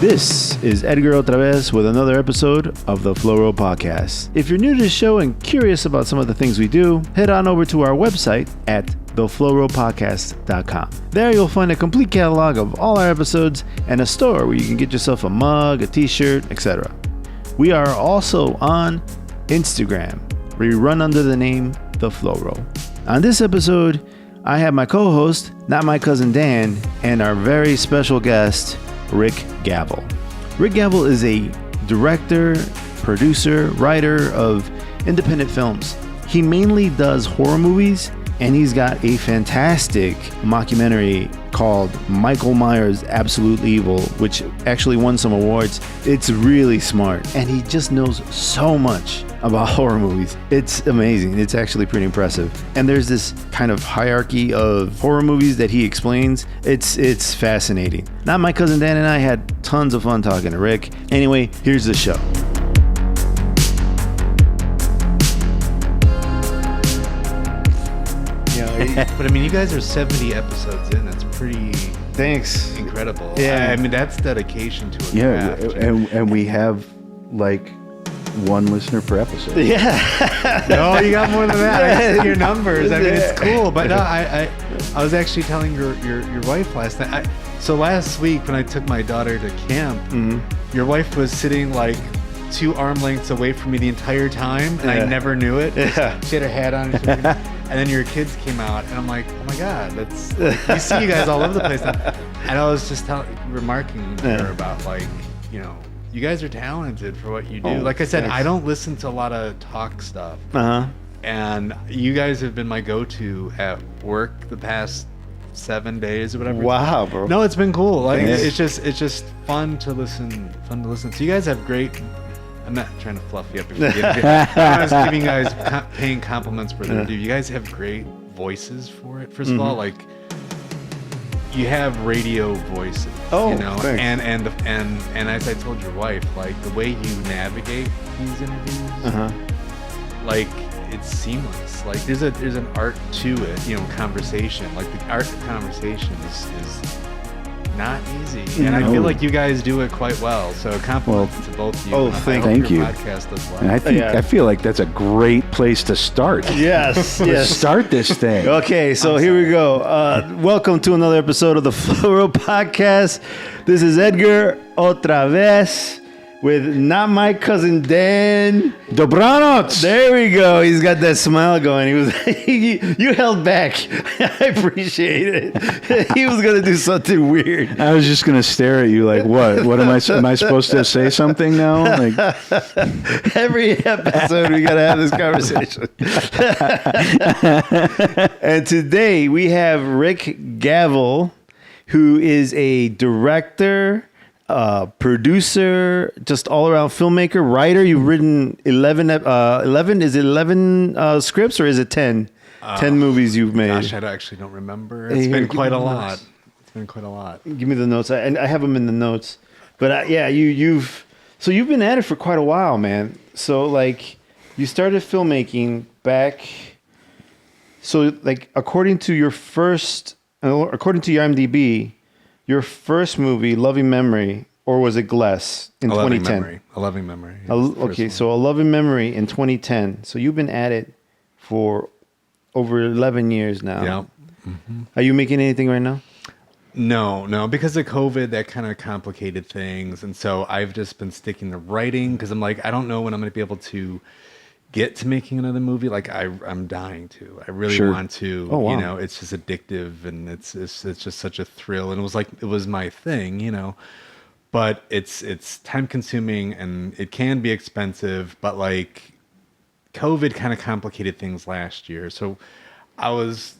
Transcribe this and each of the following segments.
This is Edgar OtraVez with another episode of the Flow Road Podcast. If you're new to the show and curious about some of the things we do, head on over to our website at theflowroadpodcast.com. There you'll find a complete catalog of all our episodes and a store where you can get yourself a mug, a t-shirt, etc. We are also on Instagram, where we run under the name The Flow Road. On this episode, I have my co-host, Not-My-Cousin Dan, and our very special guest, Rick Gawel. Rick Gawel is a director, producer, writer of independent films. He mainly does horror movies, and he's got a fantastic mockumentary called Michael Myers' Absolute Evil, which actually won some awards. It's really smart, and he just knows so much about horror movies. It's amazing. It's actually pretty impressive. And there's this kind of hierarchy of horror movies that he explains. It's fascinating. Not-My-Cousin Dan and I had tons of fun talking to Rick. Anyway, here's the show. But I mean, you guys are 70 episodes in. That's pretty incredible. Yeah. I mean, that's dedication to a craft. And we have like one listener per episode. Yeah. No, you got more than that. I see your numbers. I mean, it's cool. But no, I was actually telling your wife last night. So last week when I took my daughter to camp, your wife was sitting like 2 arm lengths away from me the entire time, and I never knew it. Yeah. She had her hat on. And then your kids came out, and I'm like, oh my God, that's like, you see you guys all over the place now. And I was just remarking to her about, like, you know, you guys are talented for what you do. Like I said, thanks. I don't listen to a lot of talk stuff. And you guys have been my go-to at work the past 7 days or whatever. Wow, bro. No, it's been cool. Like it's just fun to listen. So you guys have great. I'm not trying to fluff you up. I was giving you guys paying compliments for them. You guys have great voices for it. First of all, like you have radio voices. Oh, you know, thanks. and as I told your wife, like the way you navigate these interviews, like it's seamless. Like there's an art to it. You know, conversation. Like the art of conversation is not easy, and I feel like you guys do it quite well. So compliments to both of you. Oh, thank you. Podcast as well. And I feel like that's a great place to start. Yes. Start this thing. Okay, so here we go. Welcome to another episode of the Flow Road Podcast. This is Edgar OtraVez with Not-My-Cousin Dan. Dobranoc. There we go. He's got that smile going. He was you held back. I appreciate it. He was gonna do something weird. I was just gonna stare at you like, what am I supposed to say something now? Like every episode we gotta have this conversation. And today we have Rick Gawel, who is a director, producer, just all around filmmaker, writer. You've written 11 scripts, or is it 10? 10 movies you've made. Gosh, I actually don't remember. It's been quite a lot. Give me the notes. And I have them in the notes. But you've been at it for quite a while, man. So like you started filmmaking back. So like according to your IMDb, your first movie, Loving Memory, or was it Glass in 2010? A Loving Memory. Okay, so A Loving Memory in 2010. So you've been at it for over 11 years now. Yeah. Are you making anything right now? No, because of COVID, that kind of complicated things. And so I've just been sticking to writing because I'm like, I don't know when I'm going to be able to get to making another movie. Like I'm dying to. I really want to. Oh, wow. You know, it's just addictive, and it's just such a thrill. And it was my thing, you know. But it's time consuming, and it can be expensive. But like COVID kind of complicated things last year. So I've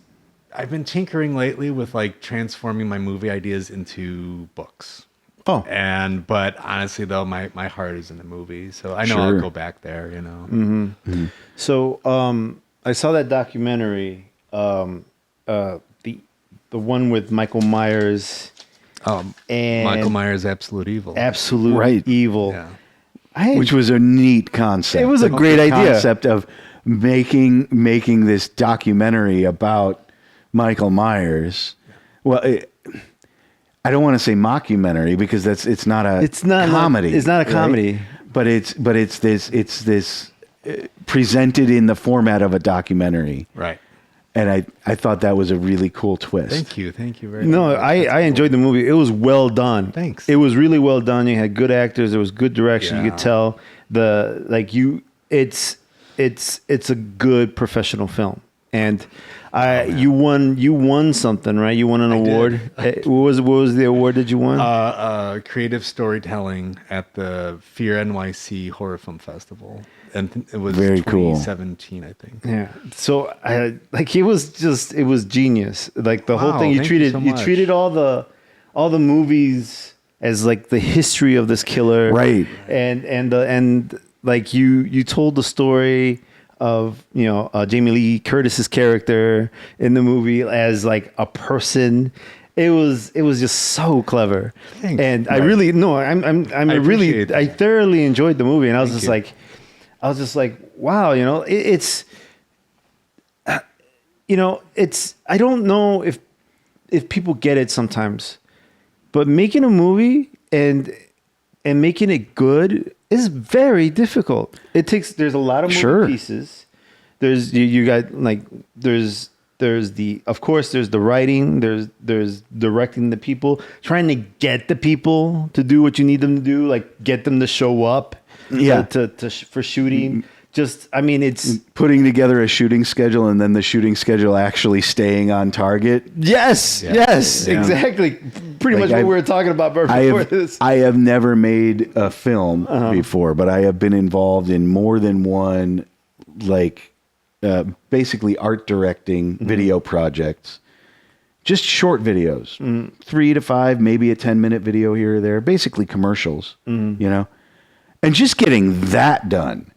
been tinkering lately with like transforming my movie ideas into books. Oh. But honestly though, my heart is in the movie, so I know I'll go back there, you know. So I saw that documentary, the one with Michael Myers. And Michael Myers' Absolute Evil. Absolute Evil. Yeah. Which was a neat concept. It was a great idea. Concept of making this documentary about Michael Myers. Well, I don't want to say mockumentary because it's not a comedy. It's not a comedy, right? But it's this presented in the format of a documentary. Right. And I thought that was a really cool twist. Thank you very No, much. I enjoyed the movie. It was well done. Thanks. It was really well done. You had good actors. There was good direction. You could tell it's a good professional film. And you won something, right? You won an award. What was the award that you won? Creative storytelling at the Fear NYC Horror Film Festival. And it was Very cool. 2017, I think. Yeah. So it was genius. Like the whole thing, you thank you so you much. treated all the movies as like the history of this killer. Right. And like you told the story of, Jamie Lee Curtis's character in the movie as like a person. It was just so clever. Thanks. And I thoroughly enjoyed the movie, and I was just like, wow, it's I don't know if people get it sometimes, but making a movie and making it good is very difficult. There's a lot of moving pieces. There's you got like there's the writing, there's directing the people, trying to get the people to do what you need them to do, like get them to show up for shooting. It's putting together a shooting schedule and then the shooting schedule actually staying on target. Yes, exactly. Pretty much what we were talking about before this. I have never made a film before, but I have been involved in more than one, basically art directing video projects. Just short videos, 3 to 5, maybe a 10-minute video here or there, basically commercials, and just getting that done.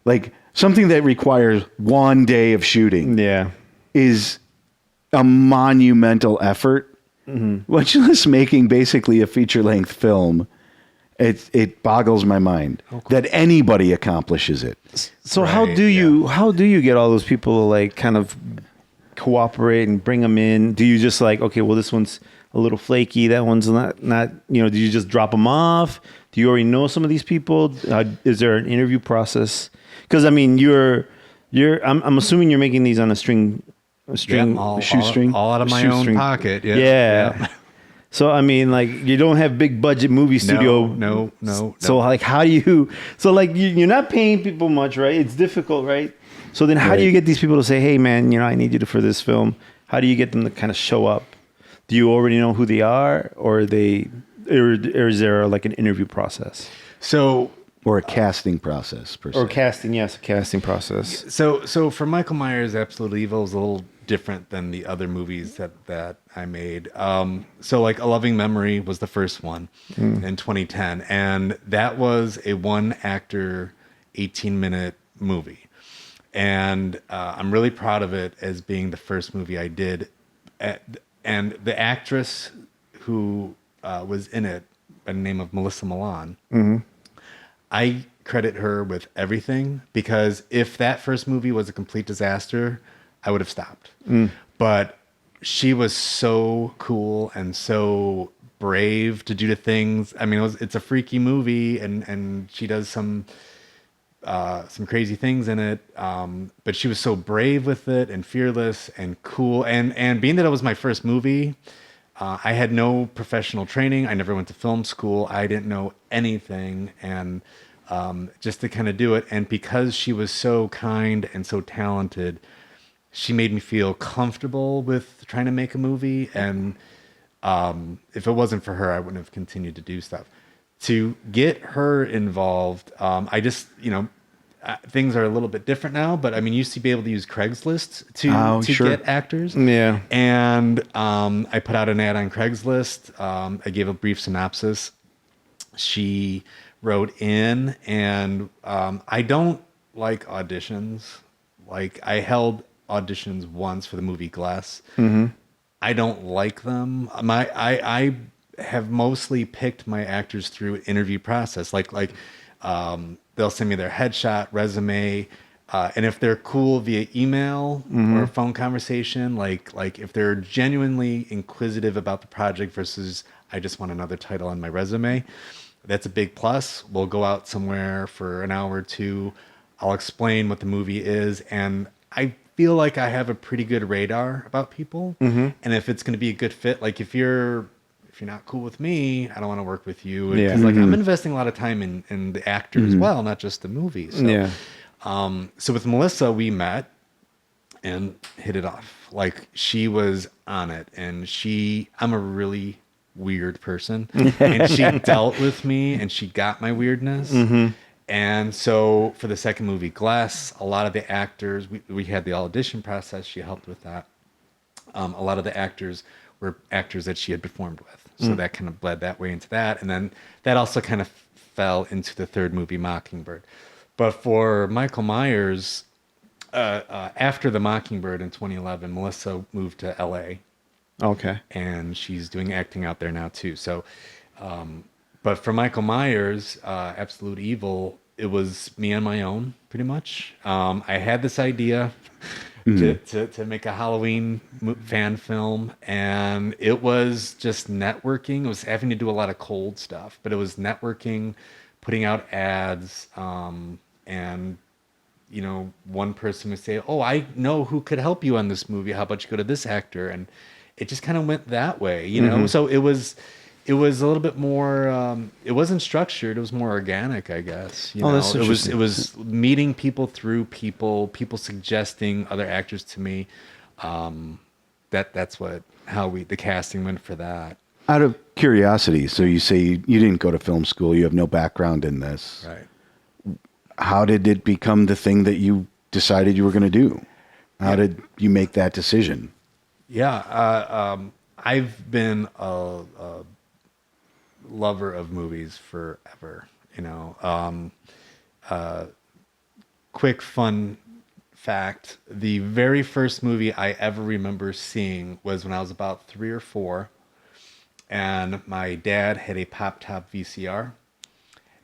Like something that requires 1 day of shooting is a monumental effort. Much less making basically a feature-length film. It boggles my mind that anybody accomplishes it. So how do you get all those people to like kind of cooperate and bring them in? Do you just like, okay, well, this one's a little flaky, that one's not, do you just drop them off? Do you already know some of these people? Is there an interview process? Because I mean, I'm assuming you're making these on a shoestring, all out of my own pocket. Yeah. So I mean, like, you don't have big budget movie studio. No. So like, how do you? So like, you're not paying people much, right? It's difficult, right? So then, how do you get these people to say, "Hey, man, I need you for this film"? How do you get them to kind of show up? Do you already know who they are, or is there like an interview process? Or a casting process, per se. Or casting, yes, a casting process. So for Michael Myers, Absolute Evil is a little different than the other movies that I made. So like A Loving Memory was the first one in 2010, and that was a 1-actor, 18-minute movie. And I'm really proud of it as being the first movie I did. And the actress who was in it by the name of Melissa Milan, I credit her with everything, because if that first movie was a complete disaster, I would have stopped. But she was so cool and so brave to do the things. I mean, it's a freaky movie, and she does some crazy things in it. But she was so brave with it and fearless and cool. And being that it was my first movie, I had no professional training. I never went to film school. I didn't know anything. And just to kind of do it. And because she was so kind and so talented, she made me feel comfortable with trying to make a movie. And if it wasn't for her, I wouldn't have continued to do stuff. To get her involved, I just, things are a little bit different now, but I mean, you used to be able to use Craigslist to get actors. Yeah. And I put out an ad on Craigslist. I gave a brief synopsis. She wrote in, and I don't like auditions. Like, I held auditions once for the movie Glass. I don't like them. I have mostly picked my actors through interview process. Like they'll send me their headshot, resume. And if they're cool via email or phone conversation, like if they're genuinely inquisitive about the project versus I just want another title on my resume, that's a big plus. We'll go out somewhere for an hour or two. I'll explain what the movie is, and I feel like I have a pretty good radar about people. And if it's going to be a good fit, like if you're not cool with me, I don't want to work with you. Because like I'm investing a lot of time in the actor as well, not just the movie. So, so with Melissa, we met and hit it off. Like she was on it, and I'm a really weird person, and she dealt with me, and she got my weirdness. And so for the second movie, Glass, a lot of the actors, we had the audition process. She helped with that. A lot of the actors were actors that she had performed with. So that kind of bled that way into that. And then that also kind of fell into the third movie, Mockingbird. But for Michael Myers, after the Mockingbird in 2011, Melissa moved to LA. Okay. And she's doing acting out there now too. So, but for Michael Myers, Absolute Evil, it was me on my own, pretty much. I had this idea to make a Halloween fan film, and it was just networking. It was having to do a lot of cold stuff, but it was networking, putting out ads, and you know, one person would say, "Oh, I know who could help you on this movie. How about you go to this actor?" And it just kind of went that way, you know. So it was a little bit more. It wasn't structured. It was more organic, I guess. You know? That's interesting. It was meeting people through people suggesting other actors to me. That's how the casting went for that. Out of curiosity, so you say you didn't go to film school, you have no background in this. Right. How did it become the thing that you decided you were going to do? How did you make that decision? Yeah, I've been a lover of movies forever. You know, quick fun fact: the very first movie I ever remember seeing was when I was about 3 or 4, and my dad had a pop-top VCR.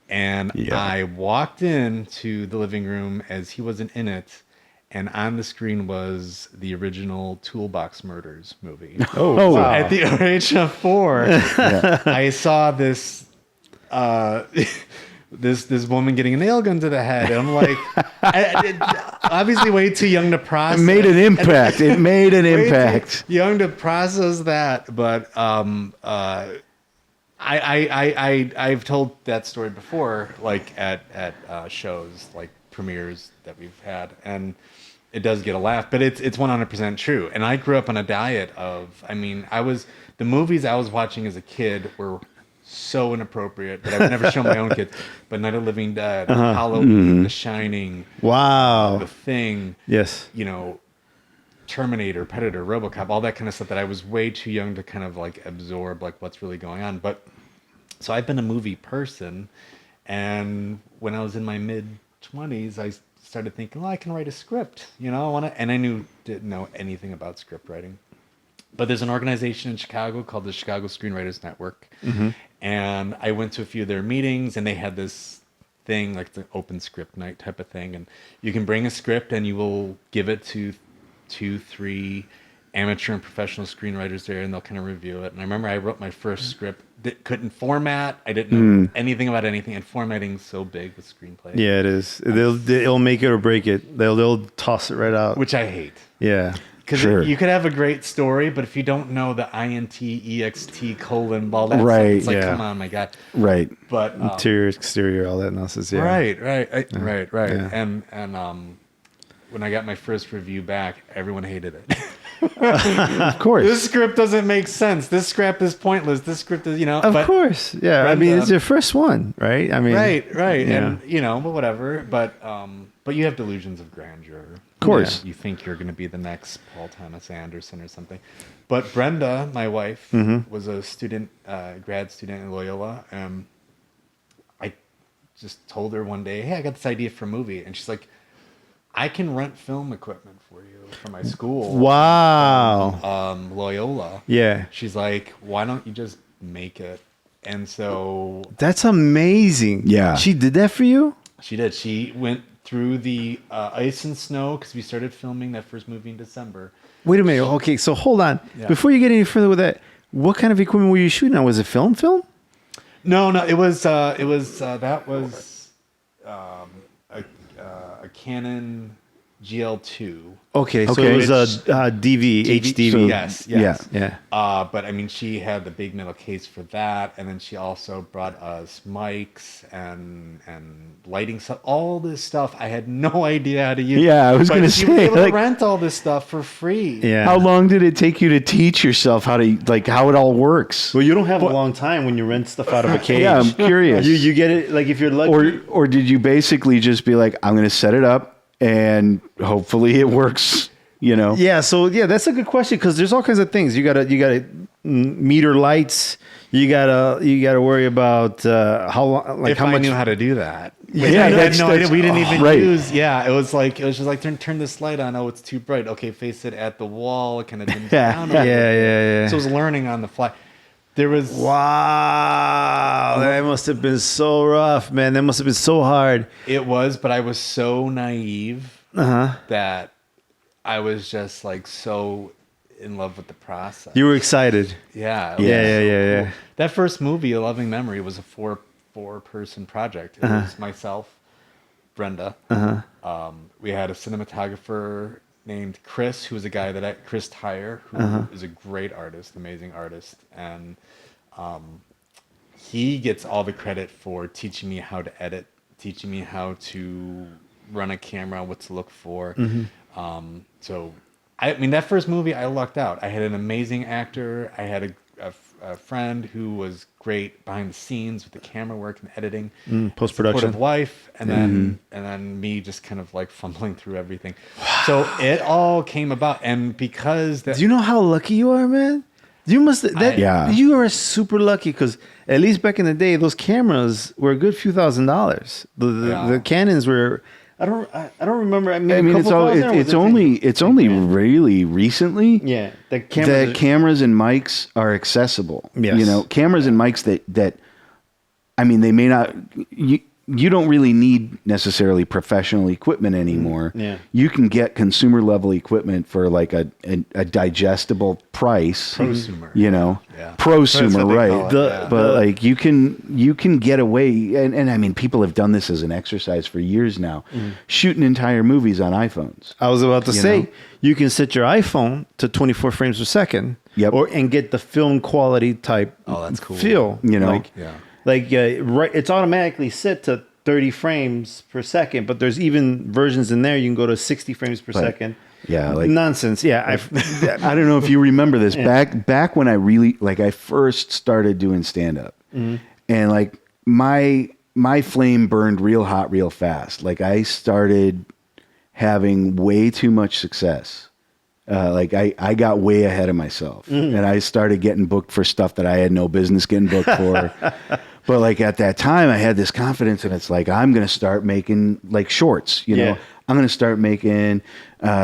And I walked into the living room as he wasn't in it, and on the screen was the original Toolbox Murders movie. Oh, wow. At the age of 4, I saw this this woman getting a nail gun to the head, and I'm like, obviously way too young to process. It made an impact. It made an impact. Young to process that, but I've told that story before, like at shows, like premieres that we've had, and it does get a laugh, but it's 100% true. And I grew up on a diet of, the movies I was watching as a kid were so inappropriate that I would never show my own kids. But Night of the Living Dead, Halloween, The Shining, The Thing, you know, Terminator, Predator, RoboCop, all that kind of stuff that I was way too young to kind of like absorb like what's really going on. But so I've been a movie person, and when I was in my mid-20s, I started thinking, well, I can write a script, you know, and I didn't know anything about script writing. But there's an organization in Chicago called the Chicago Screenwriters Network, and I went to a few of their meetings, and they had this thing, like the open script night type of thing, and you can bring a script and you will give it to 2-3 amateur and professional screenwriters there, and they'll kind of review it. And I remember I wrote my first script that couldn't format. I didn't know anything about anything, and formatting's so big with screenplays. Yeah, it is. They'll make it or break it. They'll toss it right out, which I hate. Yeah, because you could have a great story, but if you don't know the INT, EXT, colon, all that right, stuff, it's like, come on, my God. Right. But interior, exterior, all that nonsense. Yeah. Right. Yeah. And when I got my first review back, everyone hated it. Of course. This script doesn't make sense. This script is pointless. This script is, you know. Of course. Yeah. Brenda, I mean, it's your first one, right? I mean. Right. Yeah. And, you know, but whatever. But you have delusions of grandeur. Of course. You think you're going to be the next Paul Thomas Anderson or something. But Brenda, my wife, was a student, grad student in Loyola. I just told her one day, hey, I got this idea for a movie. And she's like, I can rent film equipment for you from my school. Wow. Loyola. Yeah. She's like, why don't you just make it? And so that's amazing. Yeah. She did that for you? she did. She went through the ice and snow because we started filming that first movie in December. Wait a minute. Okay, so hold on. Yeah. Before you get any further with that, what kind of equipment were you shooting on? Was it film? No, it was a Canon GL2. Okay, so it was a DV, HDV. So- Yes. Yeah. But I mean, she had the big metal case for that, and then she also brought us mics and lighting stuff. All this stuff I had no idea how to use. Yeah, I was But gonna she was say, able to like- rent all this stuff for free. Yeah. How long did it take you to teach yourself how it all works? Well, you don't have a long time when you rent stuff out of a cage. Yeah, I'm curious. You get it, like if you're lucky. Or did you basically just be like, I'm going to set it up and hopefully it works, you know? Yeah, so that's a good question because there's all kinds of things. You gotta meter lights. You gotta worry about how long, like If how I much. knew how to do that. Yeah, I had that's- no idea. that's- We didn't even right. use. Yeah, it was just like turn this light on. Oh, it's too bright. Okay, face it at the wall. It kind of dims down. a little Yeah. bit. So it was learning on the fly. There was Wow, that must have been so rough, man. That must have been so hard. It was, but I was so naive that I was just like so in love with the process. You were excited. Yeah. Yeah. That first movie, A Loving Memory, was a four-person project. It was myself, Brenda. We had a cinematographer named Chris, who was a guy Chris Tyre, who is a great artist, amazing artist, and he gets all the credit for teaching me how to edit, teaching me how to run a camera, what to look for. So, I mean, that first movie, I lucked out. I had an amazing actor. I had a friend who was great behind the scenes with the camera work and editing. Post-production. Supportive wife, and then me just kind of like fumbling through everything. So it all came about, and because Do you know how lucky you are, man? You must. Yeah. You are super lucky because at least back in the day, those cameras were a good few $1,000s. The Canons were. I don't remember. I mean, it's only really recently. Yeah, that cameras and mics are accessible. Yes. You know, cameras and mics that I mean, they may not. You don't really need necessarily professional equipment anymore. Yeah. You can get consumer level equipment for like a digestible price. Prosumer. You know, Yeah. prosumer, That's what they right? call it, yeah. But like you can get away, and I mean, people have done this as an exercise for years now, shooting entire movies on iPhones. I was about to You say know? you can set your iPhone to 24 frames per second. Yep. And get the film quality type. Oh, that's cool. Feel. You know? Right. It's automatically set to 30 frames per second, but there's even versions in there you can go to 60 frames per second. Yeah, like nonsense. Yeah, I don't know if you remember this back when I first started doing stand up, and like my flame burned real hot real fast. Like I started having way too much success. Like I got way ahead of myself, and I started getting booked for stuff that I had no business getting booked for. But like at that time, I had this confidence, and it's like I'm going to start making like shorts. You know, Yeah. I'm going to start making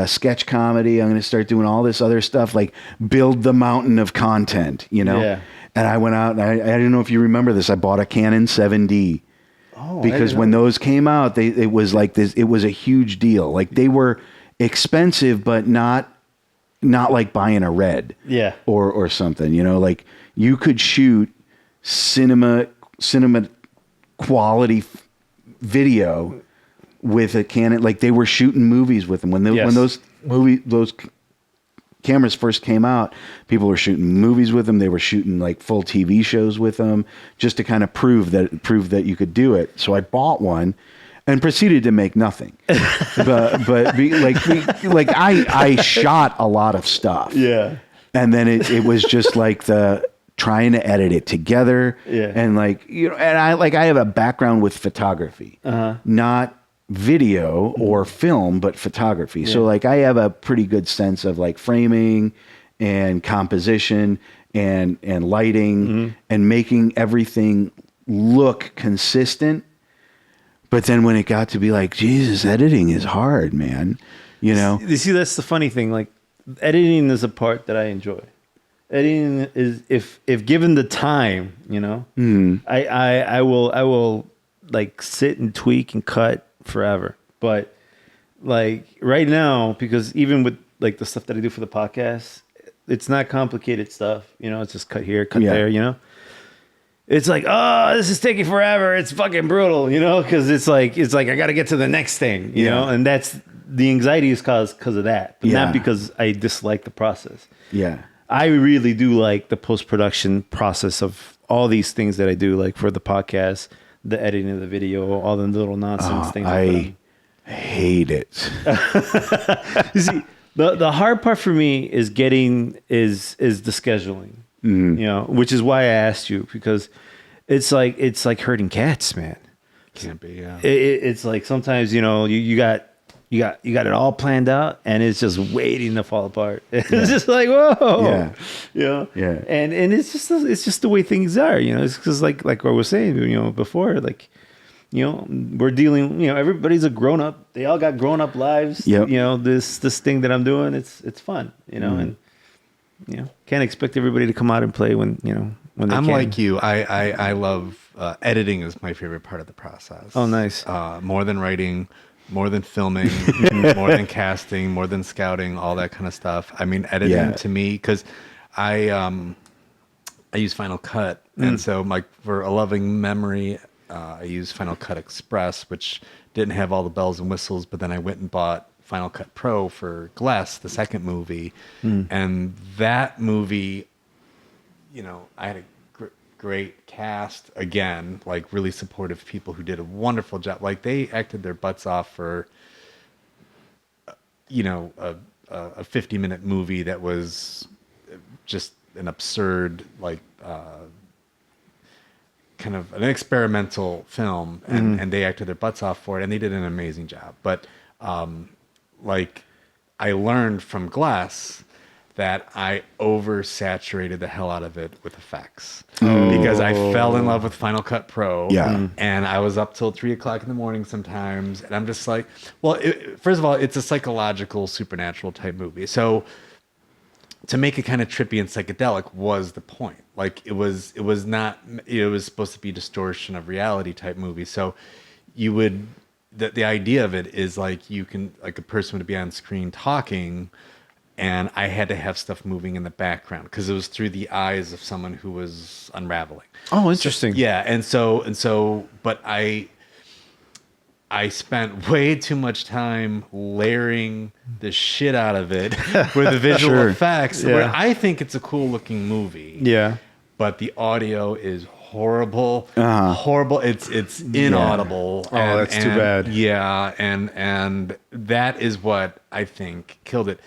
sketch comedy. I'm going to start doing all this other stuff, like build the mountain of content. You know, Yeah. and I went out and I don't know if you remember this. I bought a Canon 7D. Oh, Because when those came out, it was like this. It was a huge deal. Like they were expensive, but not like buying a Red, or something. You know, like you could shoot cinema quality video with a Canon. Like they were shooting movies with them when those cameras first came out. People were shooting movies with them. They were shooting like full TV shows with them just to kind of prove that you could do it. So I bought one and proceeded to make nothing. but I shot a lot of stuff. Yeah. And then it was just like trying to edit it together. Yeah. And like, you know, and I have a background with photography, not video or film, but photography. So like I have a pretty good sense of like framing and composition and lighting and making everything look consistent. But then when it got to be like, Jesus, editing is hard, man. You know? You see, that's the funny thing. Like, editing is a part that I enjoy. Editing is, if given the time, you know, I will like sit and tweak and cut forever. But like right now, because even with like the stuff that I do for the podcast, it's not complicated stuff. You know, it's just cut here, cut there. You know, it's like, oh, this is taking forever. It's fucking brutal. You know, because it's like I got to get to the next thing. You know, and that's the anxiety is caused because of that, but not because I dislike the process. Yeah. I really do like the post-production process of all these things that I do, like for the podcast, the editing of the video, all the little nonsense things. I hate it. You see, the hard part for me is the scheduling, you know, which is why I asked you, because it's like herding cats, man. Can't be, yeah. It's like sometimes, you know, you got it all planned out, and it's just waiting to fall apart. It's just like, whoa, you know, and it's just the way things are, you know. It's because like I was saying, you know, before, like, you know, we're dealing, you know, everybody's a grown up. They all got grown up lives. You know, this thing that I'm doing, it's fun, you know, and you know, can't expect everybody to come out and play when they I'm can. like you. I love editing is my favorite part of the process. Oh, nice. More than writing. More than filming, more than casting, more than scouting, all that kind of stuff. I mean, editing to me, because I use Final Cut, and so like for a loving memory, I use Final Cut Express, which didn't have all the bells and whistles. But then I went and bought Final Cut Pro for Glass, the second movie, and that movie, you know, I had a great cast again, like really supportive people who did a wonderful job. Like they acted their butts off for, you know, a 50-minute movie that was just an absurd, like kind of an experimental film, and they acted their butts off for it, and they did an amazing job. But like I learned from Glass that I oversaturated the hell out of it with effects because I fell in love with Final Cut Pro. And I was up till 3:00 in the morning sometimes. And I'm just like, well, first of all, it's a psychological, supernatural type movie. So to make it kind of trippy and psychedelic was the point. Like it was not, it was supposed to be distortion of reality type movie. So you would, the idea of it is like you can, like a person would be on screen talking, and I had to have stuff moving in the background because it was through the eyes of someone who was unraveling. Oh, interesting. And so, but I spent way too much time layering the shit out of it with the visual effects. Where I think it's a cool looking movie. Yeah. But the audio is horrible. Horrible. It's inaudible. Oh, that's too bad. Yeah, and that is what I think killed it.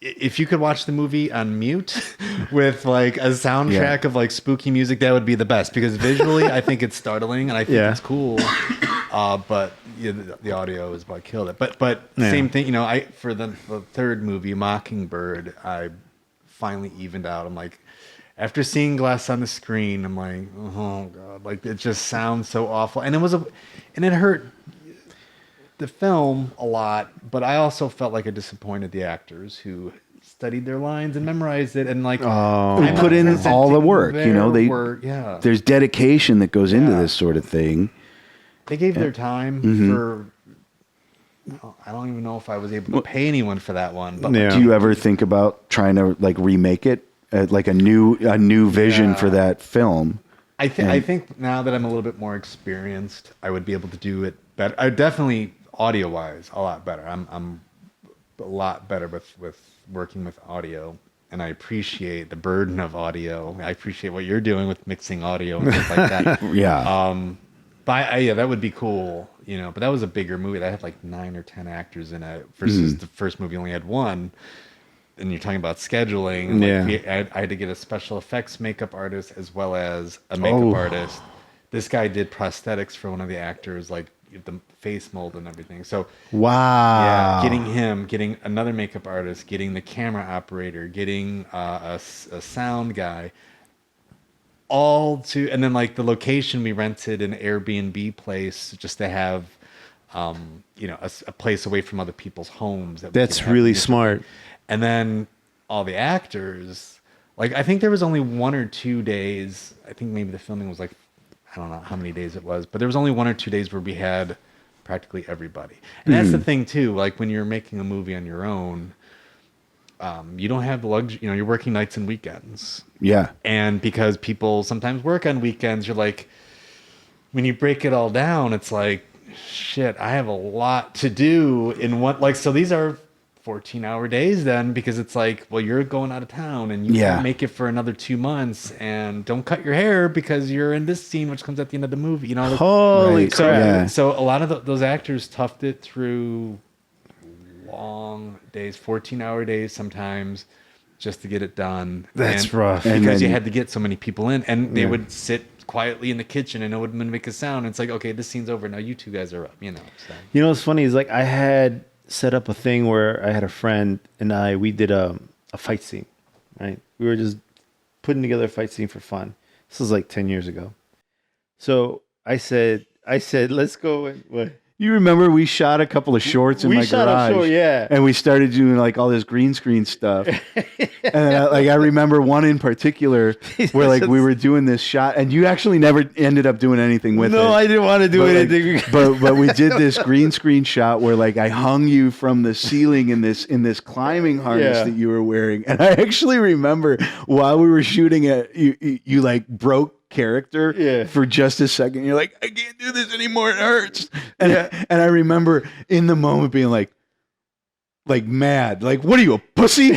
If you could watch the movie on mute with like a soundtrack of like spooky music, that would be the best, because visually I think it's startling and I think it's cool. But the audio is what killed it. But same thing, you know, for the third movie, Mockingbird, I finally evened out. I'm like, after seeing Glass on the screen, I'm like, oh God, like it just sounds so awful. And it hurt the film a lot, but I also felt like I disappointed the actors who studied their lines and memorized it, and like who put in all the work. You know, there's dedication that goes into this sort of thing. They gave their time for. I don't even know if I was able to pay anyone for that one. But do you ever think about trying to like remake it, like a new vision for that film? I think now that I'm a little bit more experienced, I would be able to do it better. I definitely, audio wise, a lot better. I'm a lot better with working with audio, and I appreciate the burden of audio. I appreciate what you're doing with mixing audio and stuff like that. But that would be cool, you know. But that was a bigger movie. That had like 9 or 10 actors in it versus the first movie only had 1. And you're talking about scheduling. Like I had to get a special effects makeup artist as well as a makeup artist. This guy did prosthetics for one of the actors, like the face mold and everything. So getting another makeup artist, getting the camera operator, getting a sound guy, and then like the location, we rented an Airbnb place just to have a place away from other people's homes. That's really smart. And then all the actors, like I think there was only 1 or 2 days. I think maybe the filming was like, I don't know how many days it was, but there was only 1 or 2 days where we had practically everybody. And that's the thing too. Like when you're making a movie on your own, you don't have the luxury, you're working nights and weekends. Yeah. And because people sometimes work on weekends, you're like, when you break it all down, it's like, shit, I have a lot to do in one, like, so these are 14-hour days then, because it's like, well, you're going out of town and you can't make it for another 2 months, and don't cut your hair because you're in this scene, which comes at the end of the movie, Holy crap. So a lot of those actors toughed it through long days, 14-hour days sometimes, just to get it done. That's rough. Because you had to get so many people in, and they would sit quietly in the kitchen and it wouldn't make a sound. It's like, okay, this scene's over. Now you two guys are up, So. What's funny is like I had set up a thing where I had a friend and we did a fight scene, right? We were just putting together a fight scene for fun. This was like 10 years ago. So I said, let's go and what? You remember we shot a couple of shorts in my garage, and we started doing like all this green screen stuff. And I remember one in particular where like we were doing this shot, and you actually never ended up doing anything with it. No, I didn't want to do anything. Like, but we did this green screen shot where like I hung you from the ceiling in this climbing harness that you were wearing, and I actually remember while we were shooting it, you like broke character for just a second. You're like, I can't do this anymore, it hurts. And I remember in the moment being like mad, like, what are you, a pussy?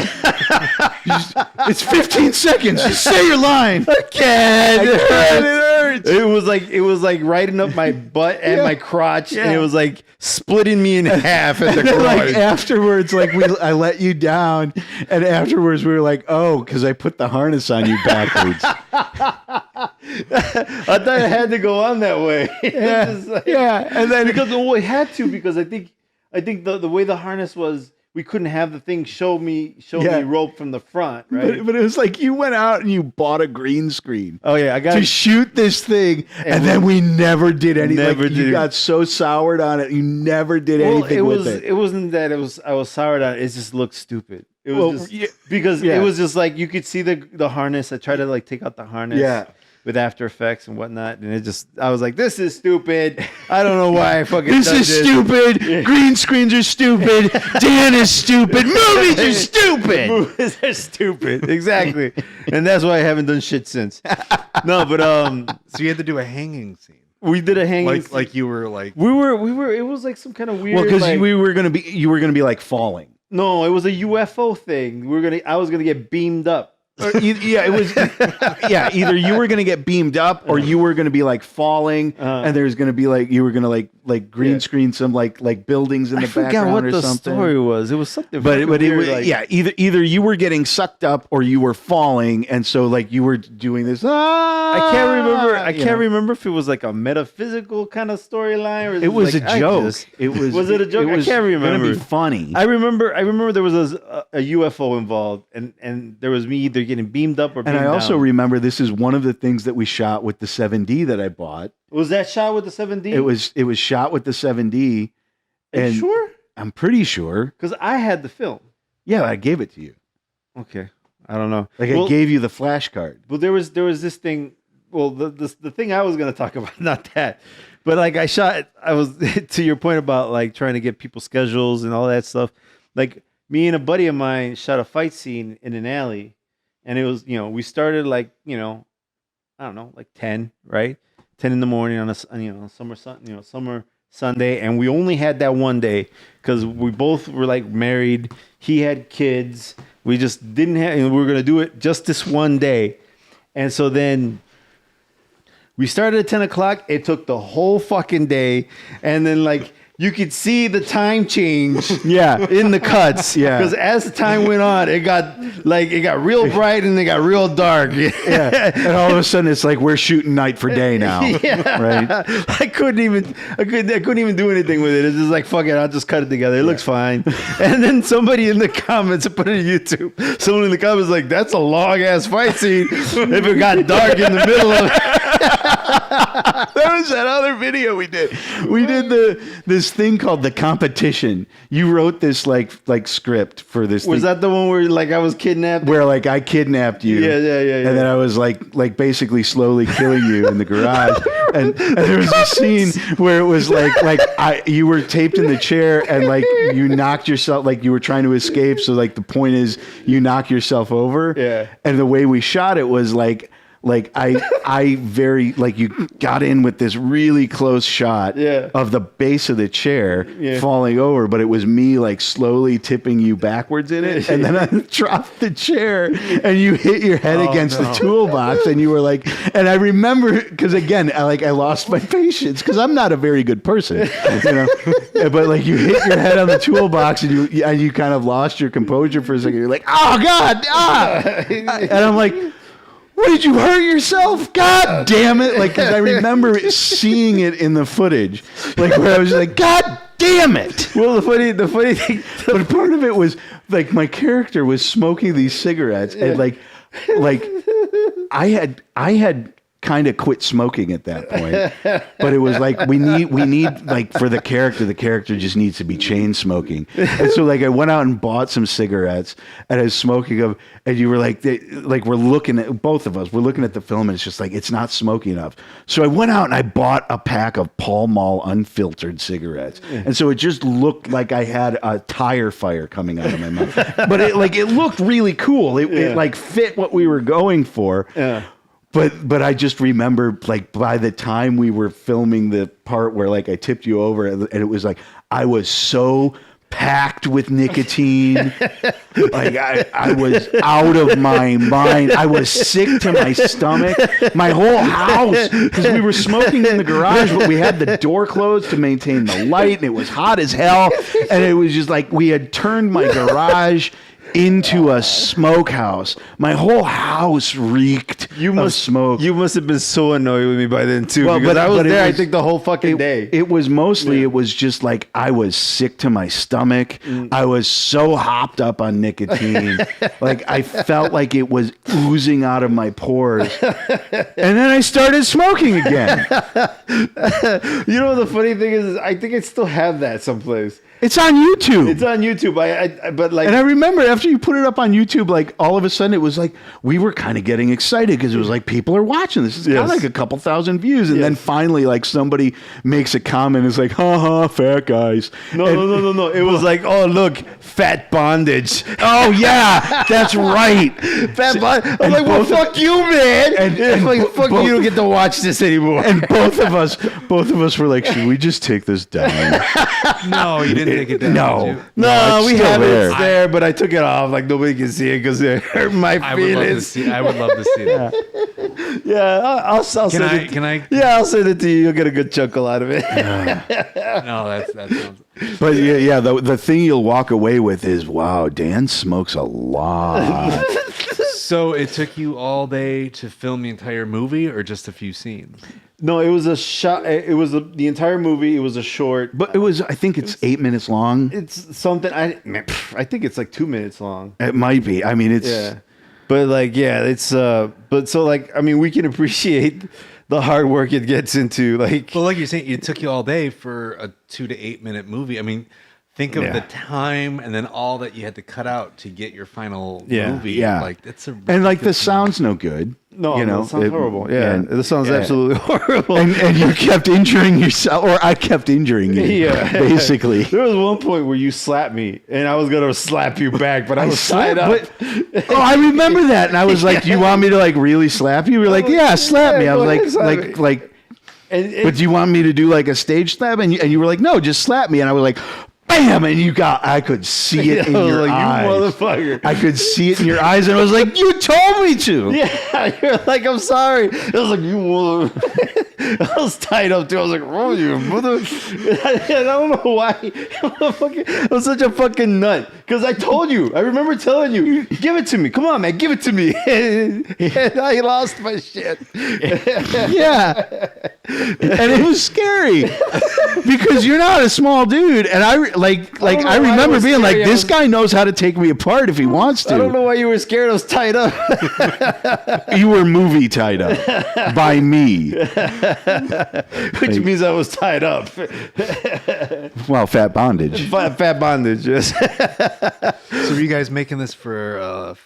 It's 15 seconds, just say your line. I can't. It hurts. It was like riding up my butt and my crotch, and it was like splitting me in half at the garage. Like afterwards, like I let you down, and afterwards we were like, oh, because I put the harness on you backwards. I thought it had to go on that way. And then because it had to, because I think the way the harness was, we couldn't have the thing show me rope from the front, right? But it was like you went out and you bought a green screen. Oh yeah, I got to shoot this thing, and then we never did anything. You got so soured on it, you never did anything with it. It wasn't that I was soured on it. It just looked stupid. It was because it was just like you could see the harness. I tried to like take out the harness. With After Effects and whatnot, and I was like, "This is stupid. I don't know why I fucking this is stupid. Green screens are stupid. Dan is stupid. Movies are stupid. Movies are stupid. Exactly, and that's why I haven't done shit since. No, but so you had to do a hanging scene. We did a hanging scene. Like you were like we were. It was like some kind of weird. Well, because you were gonna be like falling. No, it was a UFO thing. I was gonna get beamed up. It was either you were gonna get beamed up or you were gonna be like falling, and there's gonna be like you were gonna like green screen some like buildings in the background what or the something. Story was. It was something, but it weird, was either you were getting sucked up or you were falling, and so like you were doing this. I can't remember if it was like a metaphysical kind of storyline or it was like, a joke. Was it a joke? I can't remember. Gonna be funny. I remember there was a UFO involved, and there was me either getting beamed up or beamed down. And I also down. remember this is one of the things that we shot with the 7D that I bought. Was that shot with the 7D? It was shot with the 7D. Are you sure? I'm pretty sure. Because I had the film. Yeah, I gave it to you. Okay. I don't know. I gave you the flash card. Well, there was this thing. Well, the thing I was going to talk about, not that. But like I was to your point about like trying to get people's schedules and all that stuff. Like me and a buddy of mine shot a fight scene in an alley. And it was, we started like, I don't know, like 10, right? 10 in the morning on a summer Sunday. And we only had that one day because we both were like married. He had kids. We just didn't have, we were going to do it just this one day. And so then we started at 10 o'clock. It took the whole fucking day. And then like, you could see the time change in the cuts. Yeah. Because as the time went on, it got real bright and it got real dark. Yeah. And all of a sudden it's like we're shooting night for day now. Yeah. Right? I couldn't even do anything with it. It's just like, fuck it, I'll just cut it together. It looks fine. And then somebody in the comments put it on YouTube. Someone in the comments like, that's a long ass fight scene if it got dark in the middle of it. That was that other video we did. We did this thing called The Competition. You wrote this like script for this. Was thing. that the one where like I was kidnapped? Where like I kidnapped you. Yeah. And then I was like basically slowly killing you in the garage. And there was a scene where it was you were taped in the chair and like you knocked yourself, like you were trying to escape. So like the point is you knock yourself over. Yeah. And the way we shot it was I very you got in with this really close shot of the base of the chair falling over, but it was me like slowly tipping you backwards in it, and then I dropped the chair and you hit your head against the toolbox, and you were like, and I remember because again I lost my patience because I'm not a very good person, but like you hit your head on the toolbox and you kind of lost your composure for a second. You're like, oh God, and I'm like, what, did you hurt yourself? God damn it. Like, 'cause I remember seeing it in the footage, like where I was like, God damn it. Well, the funny thing, but part of it was like my character was smoking these cigarettes and like I had kind of quit smoking at that point, but it was like we need like for the character just needs to be chain smoking, and so like I went out and bought some cigarettes and I was smoking them, and you were like we're looking at both of us, we're looking at the film and it's just like it's not smoky enough, so I went out and I bought a pack of Pall Mall unfiltered cigarettes, and so it just looked like I had a tire fire coming out of my mouth, but it looked really cool. It like fit what we were going for. But I just remember, like, by the time we were filming the part where, like, I tipped you over, and it was like, I was so packed with nicotine. Like, I was out of my mind. I was sick to my stomach. My whole house, because we were smoking in the garage, but we had the door closed to maintain the light, and it was hot as hell. And it was just like we had turned my garage into a smokehouse. My whole house reeked of smoke. You must have been so annoyed with me by then too. Well, because I was there, I was, think, the whole fucking day. It was mostly, it was just like I was sick to my stomach. I was so hopped up on nicotine. Like I felt like it was oozing out of my pores. And then I started smoking again. You know, the funny thing is I think I still have that someplace. It's on YouTube. It's on YouTube. But like, and I remember after you put it up on YouTube, like all of a sudden it was like we were kind of getting excited because it was like people are watching this. It's got like a couple thousand views, and then finally like somebody makes a comment. It's like, ha, fat guys. No. It was like, oh look, fat bondage. Oh yeah, that's right. Fat bondage. I'm like, well, fuck you, man. And like, fuck you, don't get to watch this anymore. And both of us were like, should we just take this down? No, you didn't take it down. No, we have there. it there, but I took it off. Like nobody can see it because it hurt my feelings. I would love to see that. Yeah, I'll send it. Can I? Yeah, I'll send it to you. You'll get a good chuckle out of it. No, that sounds. But yeah, the thing you'll walk away with is, wow, Dan smokes a lot. So it took you all day to film the entire movie, or just a few scenes? No, it was a shot. It was the entire movie. It was a short, but it was. I think it's 8 minutes long. It's something. I think it's like 2 minutes long. It might be. I mean, it's. Yeah. But like, yeah, it's. But so like, I mean, we can appreciate the hard work it gets into. Like, well, like you're saying, it took you all day for a 2 to 8 minute movie. I mean, think of the time and then all that you had to cut out to get your final movie. Yeah, like it's a and like the sound's no good. No, you know, it sounds horrible. Yeah, this sounds absolutely horrible. And you kept injuring yourself, or I kept injuring you. Yeah, basically. There was one point where you slapped me, and I was gonna slap you back, but I was tied up. I remember that, and I was like, "Do you want me to like really slap you?" You were like, "Yeah, slap me." I was like. But do you want me to do like a stage slap? And you were like, "No, just slap me." And I was like, bam! And I could see it in your eyes. You motherfucker. I could see it in your eyes, and I was like, you told me to. Yeah, you're like, I'm sorry. I was like, you mother. I was tied up too. I was like, oh, you mother. I don't know why. I was such a fucking nut. Because I told you. I remember telling you, give it to me. Come on, man, give it to me. And I lost my shit. Yeah. And it was scary. Because you're not a small dude. And I remember being like, this guy knows how to take me apart if he wants to. I don't know why you were scared. I was tied up. You were movie tied up by me. Which means I was tied up. Well, fat bondage. Fat bondage, yes. So were you guys making this for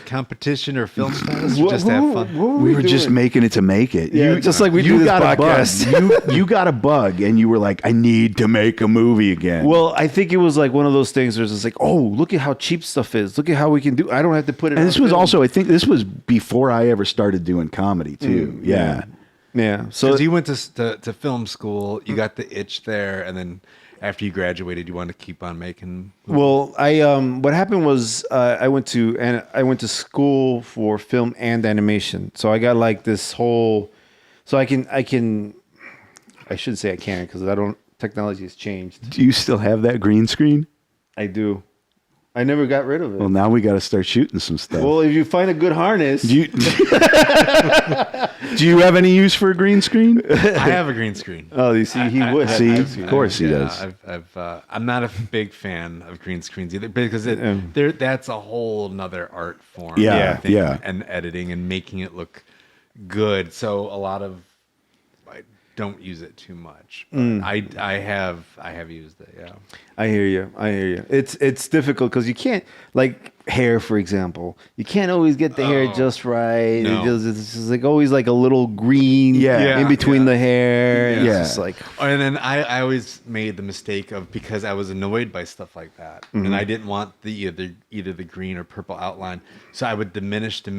competition or film fest, or just to have fun? We were just making it to make it. Yeah, just like we do this podcast. You got a bug, and you were like, I need to make a movie again. Well, I think it was like one of those things where it's just like, oh, look at how cheap stuff is. Look at how we can do. I don't have to put it. And this was also, I think, this was before I ever started doing comedy too. Yeah. So you went to film school, you got the itch there, and then after you graduated, you wanted to keep on making movies. Well, what happened was I went to school for film and animation. So I got like this whole. So I should say I can't because technology has changed. Do you still have that green screen? I do. I never got rid of it. Well, now we got to start shooting some stuff. Well, if you find a good harness. Do you have any use for a green screen? I have a green screen. Oh, you see, he would. See, of course he does. I'm not a big fan of green screens either because that's a whole nother art form. Yeah, I think, and editing and making it look good. So a lot of I don't use it too much. But I have used it. Yeah. I hear you. It's difficult because you can't, like hair, for example. You can't always get the hair just right. No. It's just like always like a little green in between the hair. And it's just like. And then I always made the mistake of, because I was annoyed by stuff like that, and I didn't want either the green or purple outline, so I would diminish, and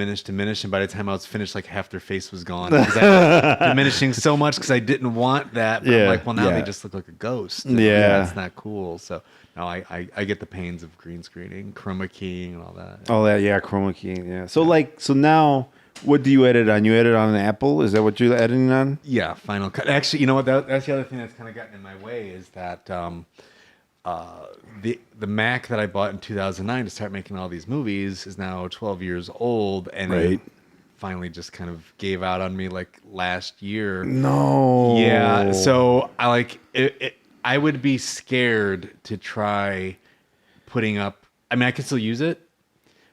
by the time I was finished, like half their face was gone. Because I was diminishing so much because I didn't want that. But I'm like, well, now they just look like a ghost. That's not cool. So no, I get the pains of green screening, chroma keying, and all that. Oh, chroma keying. Yeah. So now, what do you edit on? You edit on an Apple? Is that what you're editing on? Yeah, Final Cut. Actually, you know what? That's the other thing that's kind of gotten in my way is that the Mac that I bought in 2009 to start making all these movies is now 12 years old, and it finally just kind of gave out on me like last year. No. Yeah. So I like it. I would be scared to try putting up. I mean, I can still use it,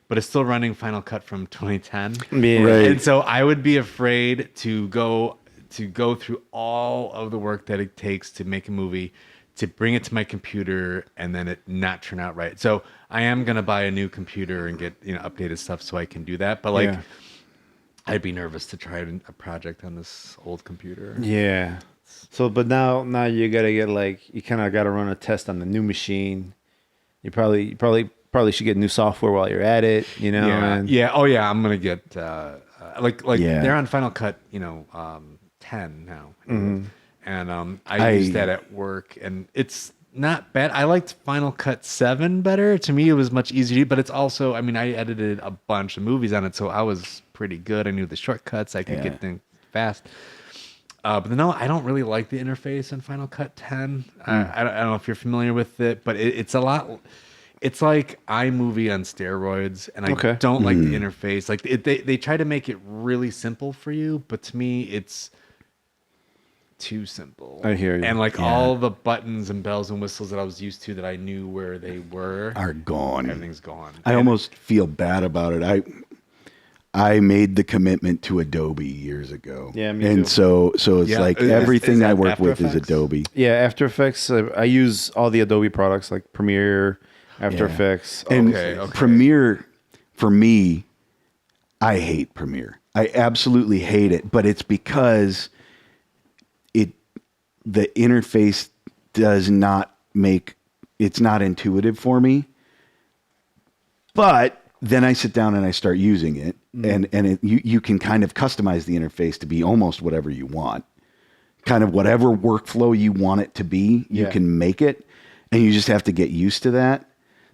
but it's still running Final Cut from 2010. Yeah. Right. And so I would be afraid to go through all of the work that it takes to make a movie, to bring it to my computer, and then it not turn out right. So I am gonna buy a new computer and get updated stuff so I can do that. But like, I'd be nervous to try a project on this old computer. Yeah. So, but now you gotta get you kind of gotta run a test on the new machine. You probably should get new software while you're at it. Yeah. Oh yeah. I'm gonna get they're on Final Cut 10 now, and I use that at work, and it's not bad. I liked Final Cut 7 better. To me, it was much easier, but it's also, I mean, I edited a bunch of movies on it, so I was pretty good. I knew the shortcuts. I could get things fast. But no, I don't really like the interface in Final Cut 10. I don't know if you're familiar with it, but it's a lot. It's like iMovie on steroids, and I don't like the interface. Like they try to make it really simple for you, but to me, it's too simple. I hear you. And all the buttons and bells and whistles that I was used to, that I knew where they were, are gone. Everything's gone. I almost feel bad about it. I made the commitment to Adobe years ago. Yeah, me and too. so it's like everything I work with is Adobe. Yeah, After Effects. I use all the Adobe products like Premiere, After Effects. And Premiere, for me, I hate Premiere. I absolutely hate it, but it's because the interface it's not intuitive for me. But then I sit down and I start using it, and you can kind of customize the interface to be almost whatever you want. Kind of whatever workflow you want it to be, you can make it, and you just have to get used to that.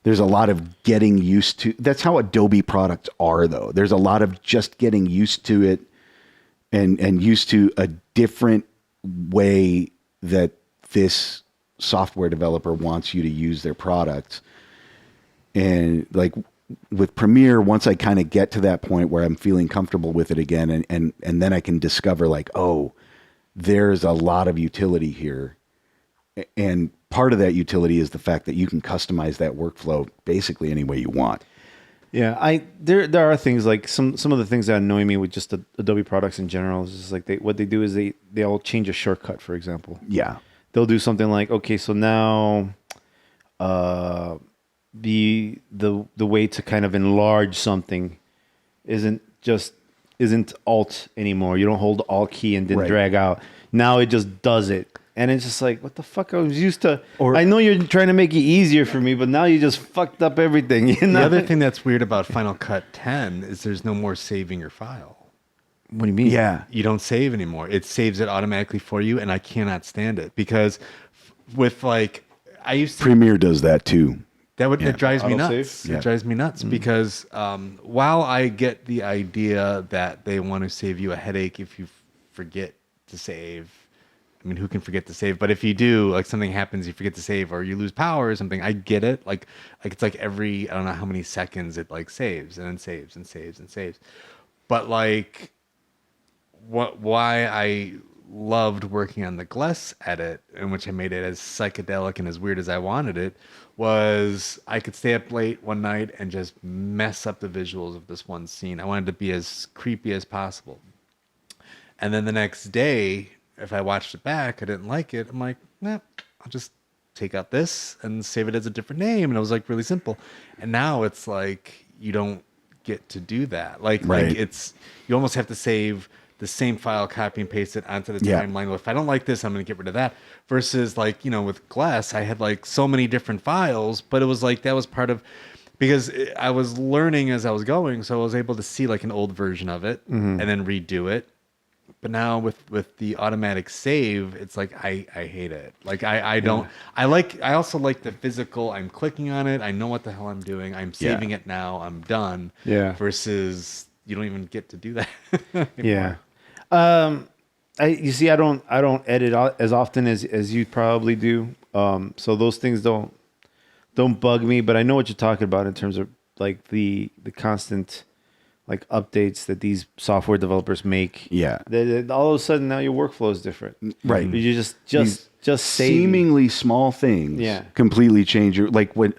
There's a lot of getting used to. That's how Adobe products are, though. There's a lot of just getting used to it, and used to a different way that this software developer wants you to use their products. And like with Premiere, once I kind of get to that point where I'm feeling comfortable with it again, and then I can discover there's a lot of utility here. And part of that utility is the fact that you can customize that workflow basically any way you want. Yeah, there are things like some of the things that annoy me with just the Adobe products in general is just like what they do is they all change a shortcut, for example. Yeah. They'll do something like, okay, so now the way to kind of enlarge something isn't alt anymore. You don't hold the alt key and then drag out. Now it just does it. And it's just like, what the fuck? I was used to. I know you're trying to make it easier for me, but now you just fucked up everything. You know? The other thing that's weird about Final Cut 10 is there's no more saving your file. What do you mean? Yeah. You don't save anymore. It saves it automatically for you, and I cannot stand it because with like I used to Premiere does that too. It drives me Autosave? nuts. It drives me nuts because while I get the idea that they want to save you a headache if you forget to save. I mean, who can forget to save? But if you do, like something happens, you forget to save, or you lose power or something. I get it. Like it's like every I don't know how many seconds it like saves and then saves and saves and saves. But like, why I loved working on the Glass edit, in which I made it as psychedelic and as weird as I wanted it, was I could stay up late one night and just mess up the visuals of this one scene. I wanted to be as creepy as possible. And then the next day, if I watched it back, I didn't like it. I'm like, nah, I'll just take out this and save it as a different name. And it was like really simple. And now it's like, you don't get to do that. Like it's, you almost have to save the same file, copy and paste it onto the timeline. Well, if I don't like this, I'm going to get rid of that. Versus like, you know, with Glass, I had like so many different files, but it was like, that was part of, because I was learning as I was going. So I was able to see like an old version of it and then redo it. But now with the automatic save, it's like I hate it. Like I don't I also like the physical. I'm clicking on it. I know what the hell I'm doing. I'm saving it now. I'm done. Yeah. Versus you don't even get to do that. Yeah. You see, I don't edit as often as you probably do. So those things don't bug me. But I know what you're talking about in terms of like the constant like updates that these software developers make. Yeah. All of a sudden now your workflow is different. Right. You just seemingly small things completely change your, like when,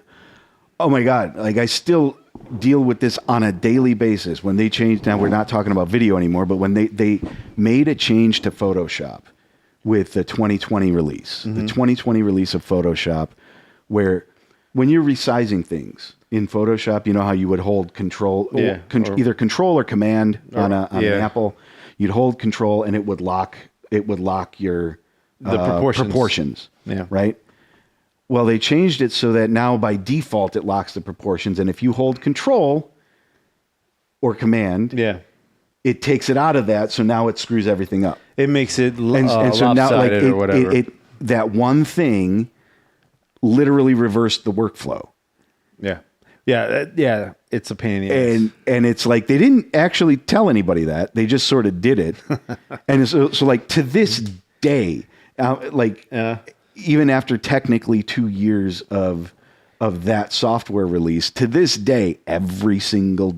oh my God, like I still deal with this on a daily basis when they changed. Now we're not talking about video anymore, but when they made a change to Photoshop with the 2020 release, the 2020 release of Photoshop, where when you're resizing things, in Photoshop, you know how you would hold control, either control or command on an Apple. You'd hold control and it would lock your proportions. Yeah. Right. Well, they changed it so that now by default it locks the proportions, and if you hold control or command, it takes it out of that. So now it screws everything up. It makes it and so now like or whatever. That one thing literally reversed the workflow. Yeah. Yeah, it's a pain in the ass. And it's like they didn't actually tell anybody that. They just sort of did it. And so like to this day, even after technically 2 years of that software release, to this day, every single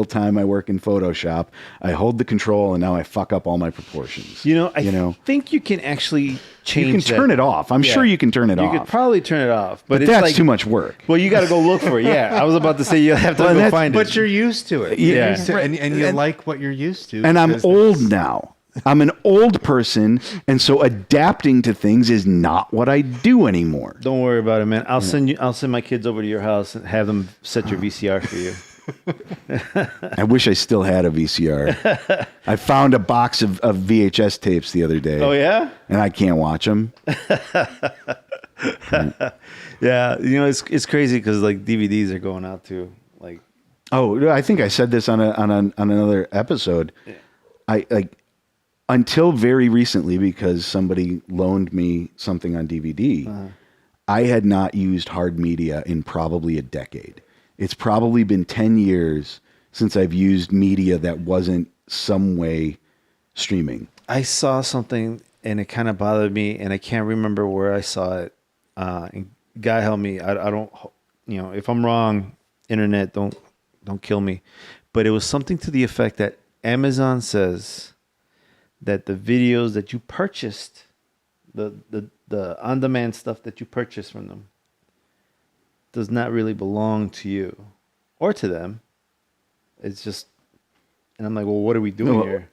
time I work in Photoshop, I hold the control and now I fuck up all my proportions. I think you can actually change. You can turn it off. I'm sure you can turn it off. You could probably turn it off, but it's that's too much work. Well, you got to go look for it. Yeah, I was about to say you have to go find it. But you're used to it. Yeah, and you like what you're used to. And I'm old now. I'm an old person, and so adapting to things is not what I do anymore. Don't worry about it, man. I'll send my kids over to your house and have them set your VCR for you. I wish I still had a VCR. I found a box of VHS tapes the other day. Oh yeah? And I can't watch them. Yeah, it's crazy because like DVDs are going out too. Like, oh, I think I said this on another episode. Yeah. Until very recently, because somebody loaned me something on DVD, I had not used hard media in probably a decade. It's probably been 10 years since I've used media that wasn't some way streaming. I saw something and it kind of bothered me, and I can't remember where I saw it. And God help me, I don't, if I'm wrong, internet, don't kill me. But it was something to the effect that Amazon says that the videos that you purchased, the on-demand stuff that you purchased from them, does not really belong to you or to them. It's just, and I'm like, well, what are we doing here?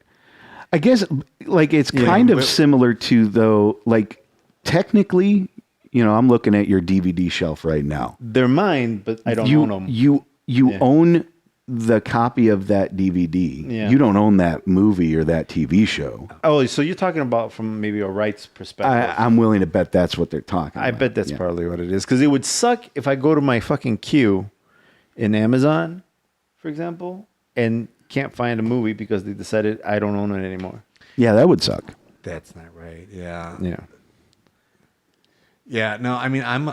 I guess like it's kind of similar to, though, like technically, I'm looking at your DVD shelf right now. They're mine, but I don't own them. You own the copy of that DVD. Yeah. You don't own that movie or that TV show. Oh, so you're talking about from maybe a rights perspective. I'm willing to bet that's what they're talking I about. bet that's probably what it is. Because it would suck if I go to my fucking queue in Amazon, for example, and can't find a movie because they decided I don't own it anymore. Yeah, that would suck. That's not right. Yeah. Yeah. Yeah. No, I mean, I'm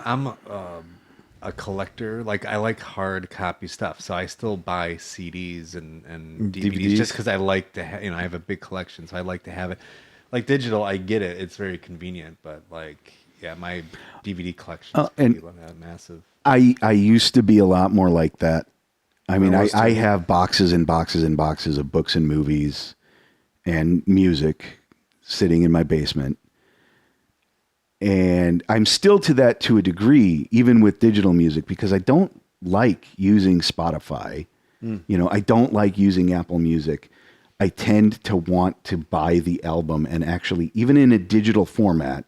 a collector. Like, I like hard copy stuff, so I still buy CDs and DVDs just because I like to I have a big collection, so I like to have it. Like digital, I get it, it's very convenient, but like, yeah, my DVD collection is massive. I used to be a lot more like that. I mean, I have boxes and boxes and boxes of books and movies and music sitting in my basement. And I'm still to that to a degree, even with digital music, because I don't like using Spotify. You know, I don't like using Apple Music. I tend to want to buy the album, and actually, even in a digital format,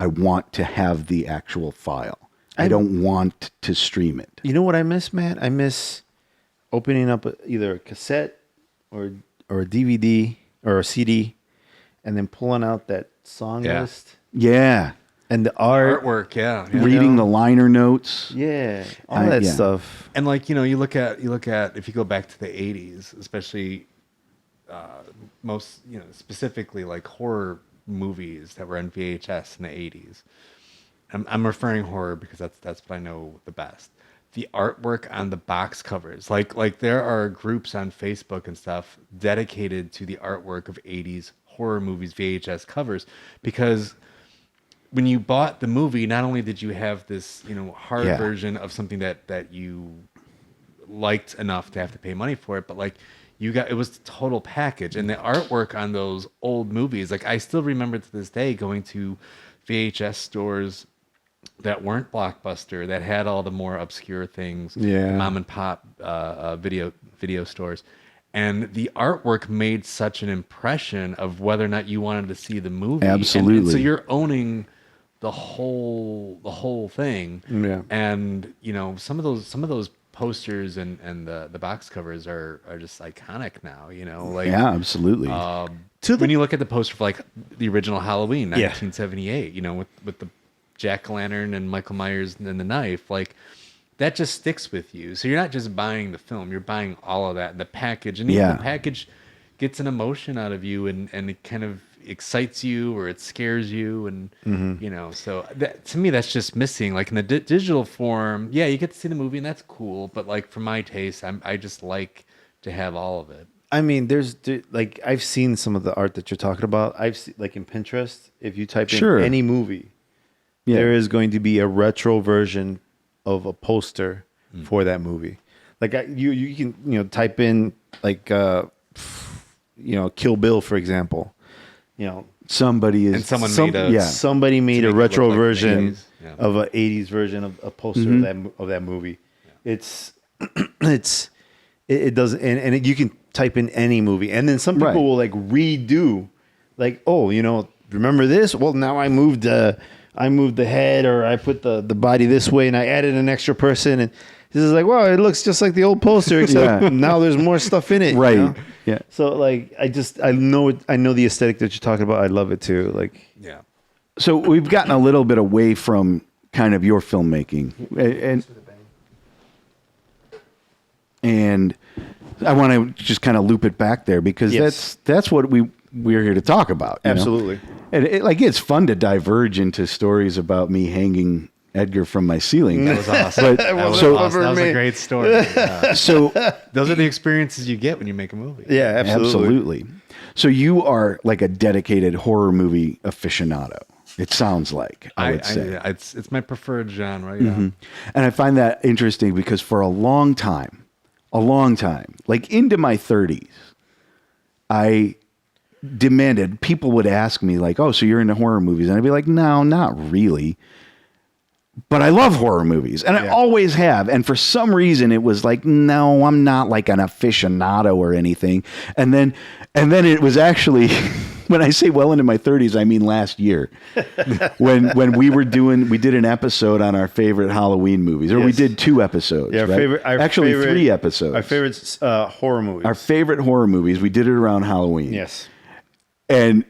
I want to have the actual file. I don't want to stream it. You know what I miss, man? I miss opening up either a cassette or a DVD or a CD and then pulling out that song list. Yeah. And the artwork, reading the liner notes. Yeah. All that stuff. And like, you look at if you go back to the 80s, especially most, specifically like horror movies that were on VHS in the 80s. I'm referring horror because that's what I know the best. The artwork on the box covers, like there are groups on Facebook and stuff dedicated to the artwork of 80s horror movies VHS covers, because when you bought the movie, not only did you have this hard version of something that you liked enough to have to pay money for it, but like it was the total package. And the artwork on those old movies, like I still remember to this day going to VHS stores that weren't Blockbuster, that had all the more obscure things, mom and pop video stores, and the artwork made such an impression of whether or not you wanted to see the movie. Absolutely. And so you're owning the whole thing. Yeah. And some of those posters and the box covers are just iconic now. Absolutely. When you look at the poster for like the original Halloween, 1978, with the jack-o'-lantern and Michael Myers and the knife, like that just sticks with you. So you're not just buying the film, you're buying all of that in the package. And even the package gets an emotion out of you and it kind of excites you or it scares you. And, so that, to me, that's just missing. Like in the digital form, you get to see the movie and that's cool. But like for my taste, I just like to have all of it. I mean, like I've seen some of the art that you're talking about. I've seen, like in Pinterest, if you type in any movie, there is going to be a retro version of a poster for that movie. Like you can type in like Kill Bill, for example. Somebody made a retro like version of an 80s version of a poster of that movie. Yeah. It does, and you can type in any movie, and then some people will like redo, like, remember this? Well, now I moved the head, or I put the body this way, and I added an extra person, and this is like, wow, it looks just like the old poster, except now there's more stuff in it. Right. Yeah. So like, I know the aesthetic that you're talking about. I love it too. Like, so we've gotten a little bit away from kind of your filmmaking, and I want to just kind of loop it back there, because that's what we're here to talk about. Absolutely. And it's fun to diverge into stories about me hanging Edgar from my ceiling. That was awesome. That was a great story. So those are the experiences you get when you make a movie. Yeah, absolutely. So you are like a dedicated horror movie aficionado. It sounds like, I would say. It's my preferred genre. Yeah. Mm-hmm. And I find that interesting because for a long time, like into my 30s, I demanded, people would ask me like, oh, so you're into horror movies? And I'd be like, no, not really. But I love horror movies, and I always have. And for some reason, it was like, no, I'm not like an aficionado or anything. And then it was actually when I say well into my 30s, I mean last year. when we did an episode on our favorite Halloween movies, or we did 2 episodes. Yeah, right? 3 episodes. Our favorite horror movies. Our favorite horror movies. We did it around Halloween. Yes. And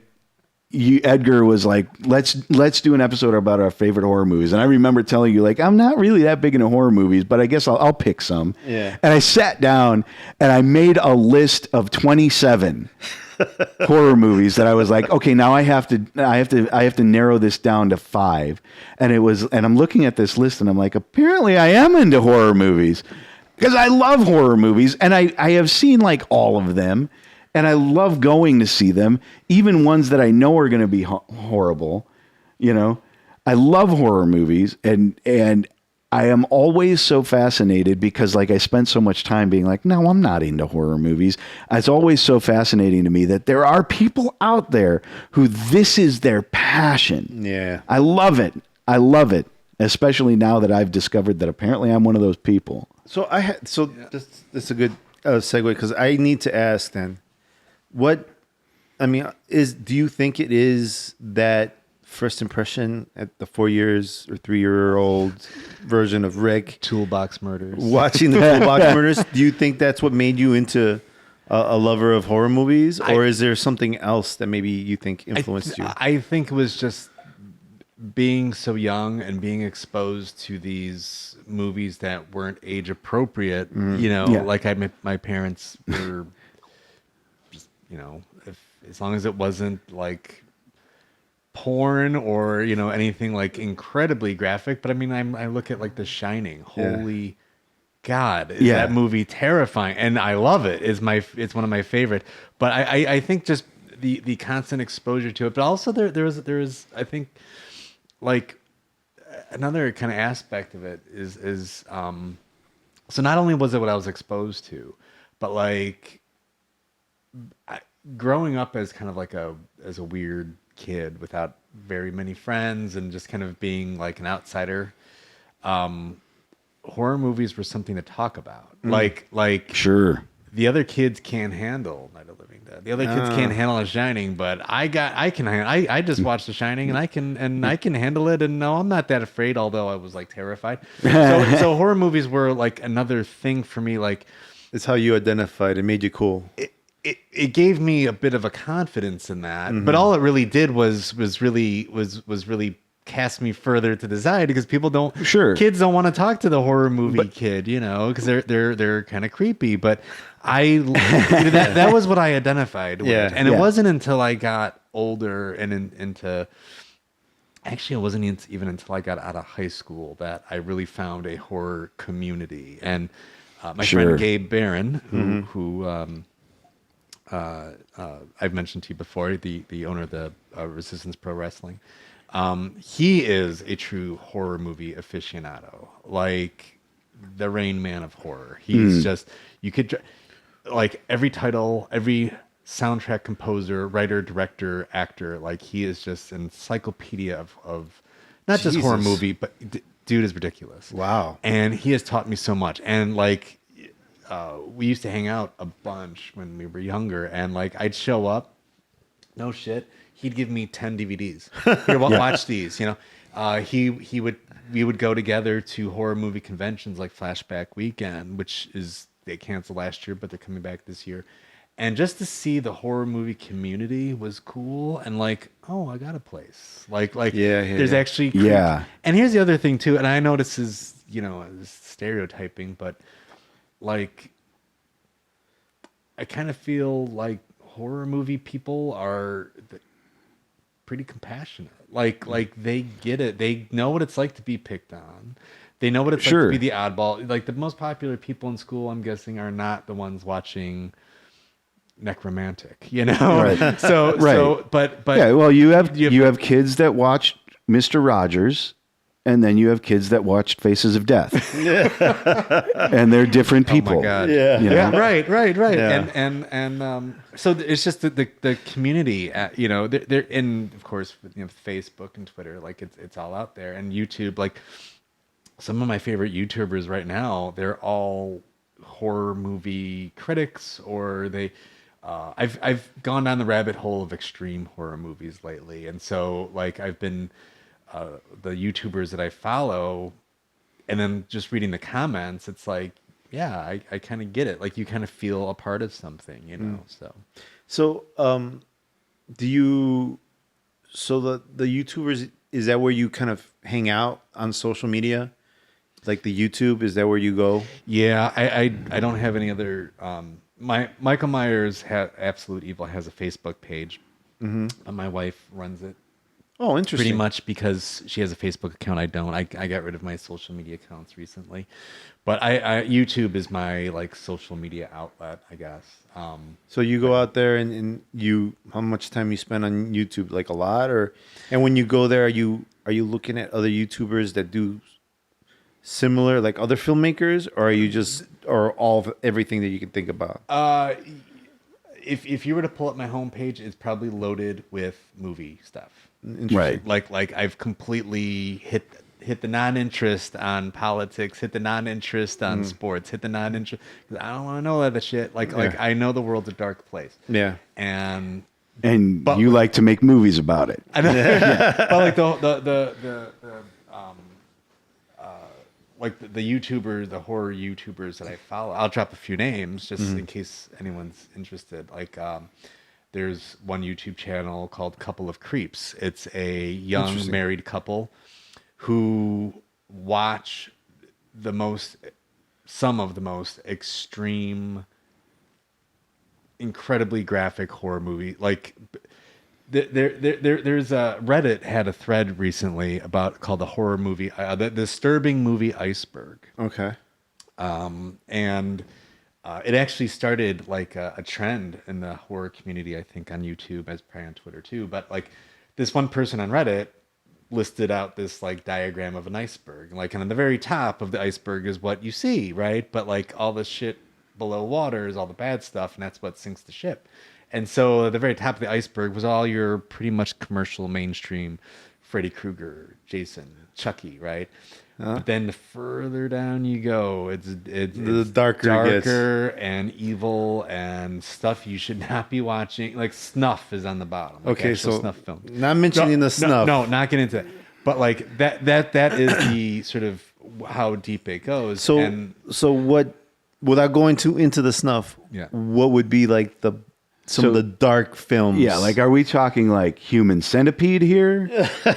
Edgar was like, let's do an episode about our favorite horror movies. And I remember telling you, like, I'm not really that big into horror movies, but I guess I'll pick some. Yeah. And I sat down and I made a list of 27 horror movies that I was like, okay, now I have to narrow this down to 5. And I'm looking at this list and I'm like, apparently I am into horror movies because I love horror movies, and I have seen like all of them. And I love going to see them, even ones that I know are going to be horrible. You know, I love horror movies, and I am always so fascinated because, like, I spent so much time being like, no, I'm not into horror movies. It's always so fascinating to me that there are people out there who this is their passion. Yeah. I love it. I love it, especially now that I've discovered that apparently I'm one of those people. So this is a good segue, because I need to ask then. Do you think it is that first impression at the 4 years or 3-year-old version of Rick Toolbox murders, watching the Toolbox murders? Do you think that's what made you into a lover of horror movies, or is there something else that maybe you think influenced you? I think it was just being so young and being exposed to these movies that weren't age appropriate. Like my parents were. As long as it wasn't like porn or anything like incredibly graphic. But I mean, I look at like The Shining. Holy God, is that movie terrifying? And I love it. It's one of my favorite. But I think just the constant exposure to it. But also there is I think like another kind of aspect of it is so not only was it what I was exposed to, but like. Growing up as kind of like as a weird kid without very many friends and just kind of being like an outsider, horror movies were something to talk about. Like sure, the other kids can't handle Night of the Living Dead. The other kids can't handle The Shining, but I just watched The Shining and I can handle it. And no, I'm not that afraid. Although I was like terrified. So horror movies were like another thing for me. Like it's how you identified. It made you cool. It gave me a bit of a confidence in that, but all it really did was really cast me further to the side, because kids don't want to talk to the horror movie kid, because they're kind of creepy. But that was what I identified with, and it wasn't until I got older and it wasn't even until I got out of high school that I really found a horror community. And my friend Gabe Barron, who I've mentioned to you before, the owner of the Resistance Pro Wrestling. He is a true horror movie aficionado, like the Rain Man of horror. He's just, you could, like every title, every soundtrack composer, writer, director, actor, like he is just an encyclopedia of not just horror movie, but dude is ridiculous. Wow. And he has taught me so much. And like, we used to hang out a bunch when we were younger, and like I'd show up, no shit, he'd give me 10 DVDs. Here, watch these. We would go together to horror movie conventions like Flashback Weekend, which they canceled last year, but they're coming back this year. And just to see the horror movie community was cool, and like, oh, I got a place. There's actually And here's the other thing too, and I know this is stereotyping, but like, I kind of feel like horror movie people are pretty compassionate. Like they get it. They know what it's like to be picked on. They know what it's like to be the oddball. Like the most popular people in school, I'm guessing, are not the ones watching Necromantic. Right. But well, you have kids that watch Mr. Rogers. And then you have kids that watched Faces of Death, and they're different people. Oh my God! Right. Yeah. And so it's just the community. They're in, of course, with Facebook and Twitter. Like it's all out there, and YouTube. Like some of my favorite YouTubers right now, they're all horror movie critics, or they I've gone down the rabbit hole of extreme horror movies lately, and so like I've been the YouTubers that I follow, and then just reading the comments, it's like, yeah, I kind of get it. Like you kind of feel a part of something, you know. So do you? So the YouTubers, is that where you kind of hang out on social media? Like the YouTube, is that where you go? Yeah, I don't have any other. Michael Myers Absolute Evil has a Facebook page. My wife runs it. Oh, interesting. Pretty much because she has a Facebook account. I don't. I got rid of my social media accounts recently, but I YouTube is my like social media outlet, I guess. So you go out there and you, how much time you spend on YouTube? Like a lot, and when you go there, are you looking at other YouTubers that do similar, like other filmmakers, or are you just, or everything that you can think about? If you were to pull up my homepage, it's probably loaded with movie stuff. Right. Like I've completely hit the non-interest on politics, hit the non-interest on sports, hit the non-interest, because I don't want to know that shit. Like I know the world's a dark place. Yeah. And you like to make movies about it. I know. But like the YouTubers, the horror YouTubers that I follow, I'll drop a few names just in case anyone's interested. Like, there's one YouTube channel called Couple of Creeps. It's a young married couple who watch some of the most extreme, incredibly graphic horror movie. Like, there's a Reddit had a thread recently called the horror movie, the disturbing movie Iceberg. Okay. And it actually started like a trend in the horror community, I think, on YouTube, as probably on Twitter too. But like this one person on Reddit listed out this like diagram of an iceberg, like, and on the very top of the iceberg is what you see, right? But like all the shit below water is all the bad stuff, and that's what sinks the ship. And so at the very top of the iceberg was all your pretty much commercial mainstream Freddy Krueger, Jason, Chucky, right? But then the further down you go, it's darker and evil and stuff you should not be watching. Like snuff is on the bottom. Like okay, so snuff film. Not mentioning the snuff. No, not getting into that. But like that is the sort of how deep it goes. So what? Without going too into the snuff, what would be like some of the dark films? Yeah, like are we talking like Human Centipede here?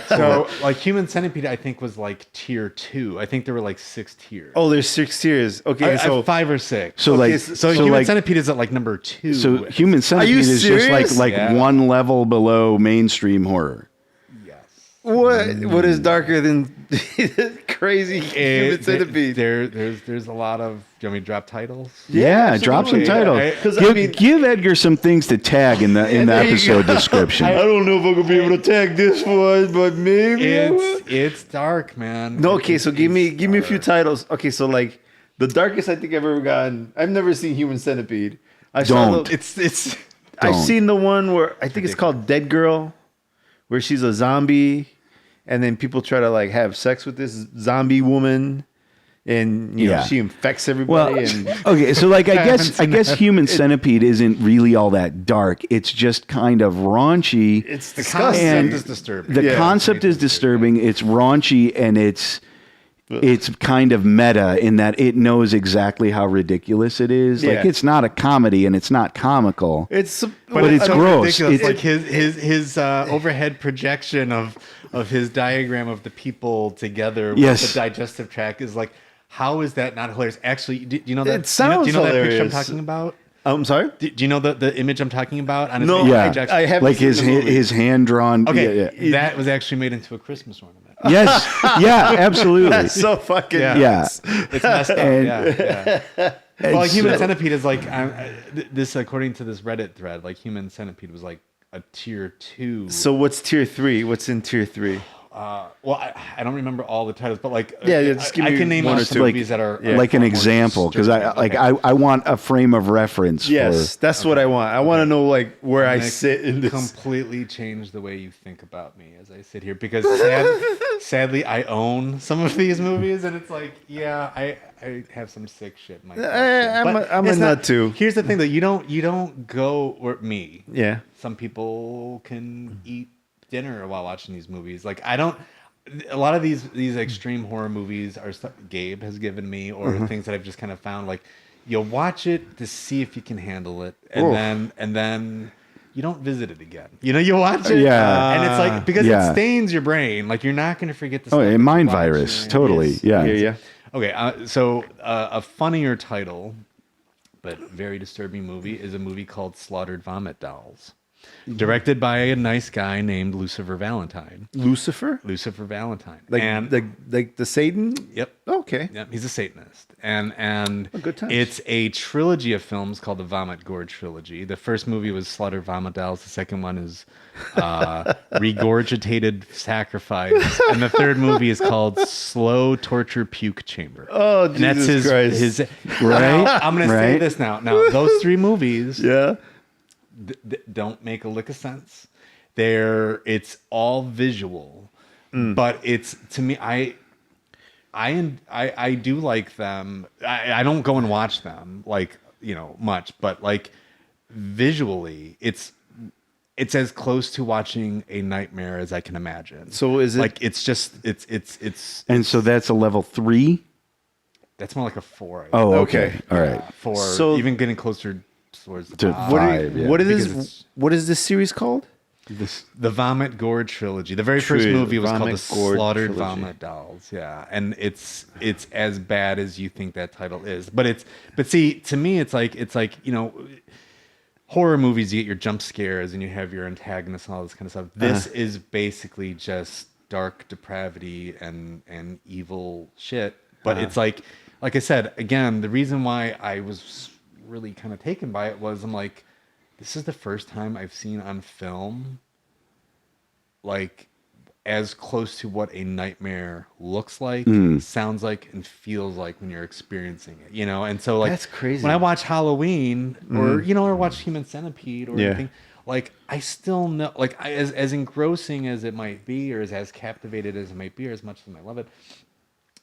So like Human Centipede, I think was like tier 2. I think there were like 6 tiers. Oh, there's 6 tiers. Okay, so 5 or 6. So okay, like so Human like, Centipede is at like number 2. So Human Centipede is just like one level below mainstream horror. What is darker than crazy Human Centipede? There's a lot of. Do you want me to drop titles? Yeah, drop some titles. Give Edgar some things to tag in the episode description. I don't know if I'm gonna be able to tag this one, but maybe it's dark, man. No, okay, so give me a few titles. Okay, so like the darkest I think I've ever gotten. I've never seen Human Centipede. I've seen the one where I think it's called Dead Girl, where she's a zombie. And then people try to like have sex with this zombie woman, and you know she infects everybody. Okay, so like I guess Human Centipede isn't really all that dark. It's just kind of raunchy. It's the concept is disturbing. The concept is disturbing. It's raunchy and it's kind of meta in that it knows exactly how ridiculous it is. Like it's not a comedy and it's not comical. But it's gross. Ridiculous. Like his overhead projection of his diagram of the people together with the digestive tract is like, how is that not hilarious? Actually, do you know that? It sounds do you know hilarious. That picture I'm talking about? I'm sorry? Do you know the image I'm talking about? On his I have like his hand drawn. Okay, that was actually made into a Christmas ornament. Yes, yeah, absolutely. That's so fucking nuts. It's messed up. Well, like Human Centipede is like this, according to this Reddit thread. Like Human Centipede was like a tier 2. So what's tier 3? What's in tier 3? Well, I don't remember all the titles, but like just give me I can name one or some two movies that are like an example, because I want a frame of reference. Yes, that's what I want. I want to know like where I sit in this. Completely change the way you think about me as I sit here, because sadly, I own some of these movies, and it's like, yeah, I have some sick shit in my collection. I'm a nut too. Here's the thing, though. You don't go, or me. Yeah. Some people can eat dinner while watching these movies. Like, I don't. A lot of these extreme horror movies are stuff Gabe has given me, or things that I've just kind of found. Like, you'll watch it to see if you can handle it, and then you don't visit it again. You watch it, and it's like, because it stains your brain. Like, you're not going to forget the stuff. A mind virus, totally. Yeah. Okay, so a funnier title, but very disturbing movie is a movie called Slaughtered Vomit Dolls. Directed by a nice guy named Lucifer Valentine. Lucifer Valentine. Like the Satan? Yep. Okay. Yep. He's a Satanist. And good times. It's a trilogy of films called the Vomit Gore Trilogy. The first movie was Slaughtered Vomit Dolls. The second one is Regurgitated Sacrifice. And the third movie is called Slow Torture Puke Chamber. Oh, Jesus and that's Christ. Right? Now, I'm going to say this now. Now, those three movies... Yeah. Don't make a lick of sense. It's all visual, but it's, to me, I do like them. I don't go and watch them much, but like visually, it's as close to watching a nightmare as I can imagine. So is it like it's and so that's a level 3? That's more like a 4. Oh, okay. All right. 4. So even getting closer towards the to 5. What is this series called? The Vomit Gore Trilogy. The very first movie was called The Slaughtered Trilogy. Vomit Dolls. Yeah, and it's as bad as you think that title is. But see, to me, it's like horror movies. You get your jump scares and you have your antagonists and all this kind of stuff. This is basically just dark depravity and evil shit. But it's like I said again, the reason why I was really kind of taken by it was I'm like, this is the first time I've seen on film like as close to what a nightmare looks like, sounds like, and feels like when you're experiencing it, and so like that's crazy. When I watch Halloween or watch Human Centipede or anything, like I still know, like as engrossing as it might be, or as captivated as it might be, or as much as I love it,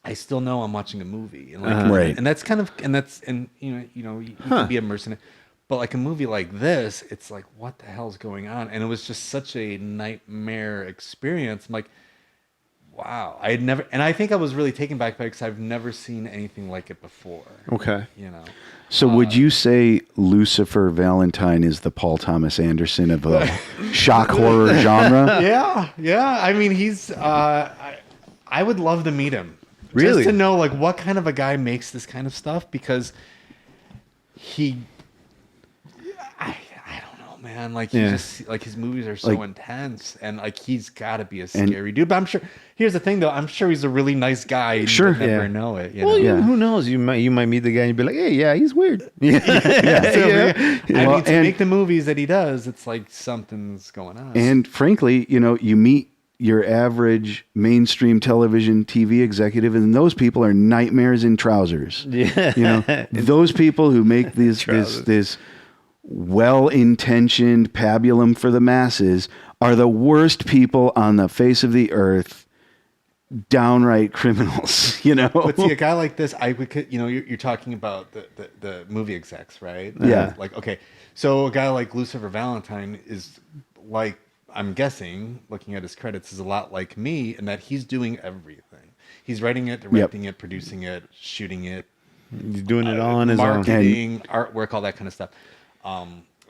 I still know I'm watching a movie, and like, right. and that's kind of, you can be immersed in it, but like a movie like this, it's like, what the hell's going on? And it was just such a nightmare experience. I'm like, wow, I had never, and I think I was really taken back by it because I've never seen anything like it before. Okay, So would you say Lucifer Valentine is the Paul Thomas Anderson of a shock horror genre? Yeah. I mean, he's, I would love to meet him. Really? Just to know, like, what kind of a guy makes this kind of stuff, because I don't know, man. Like, he just, like, his movies are so intense, and like, he's got to be a scary dude. But I'm sure. Here's the thing, though. I'm sure he's a really nice guy. Sure. You never know it. Who knows? You might meet the guy and you'd be like, hey, yeah, he's weird. I mean, to make the movies that he does, it's like something's going on. And frankly, you meet your average mainstream television TV executive, and those people are nightmares in trousers. Yeah. Those people who make this well-intentioned pabulum for the masses are the worst people on the face of the earth. Downright criminals, But see, a guy like this, you're talking about the movie execs, right? Yeah. Like, okay, so a guy like Lucifer Valentine is like, I'm guessing, looking at his credits, is a lot like me in that he's doing everything. He's writing it, directing it, producing it, shooting it. He's doing it all on his own. Marketing, artwork, all that kind of stuff.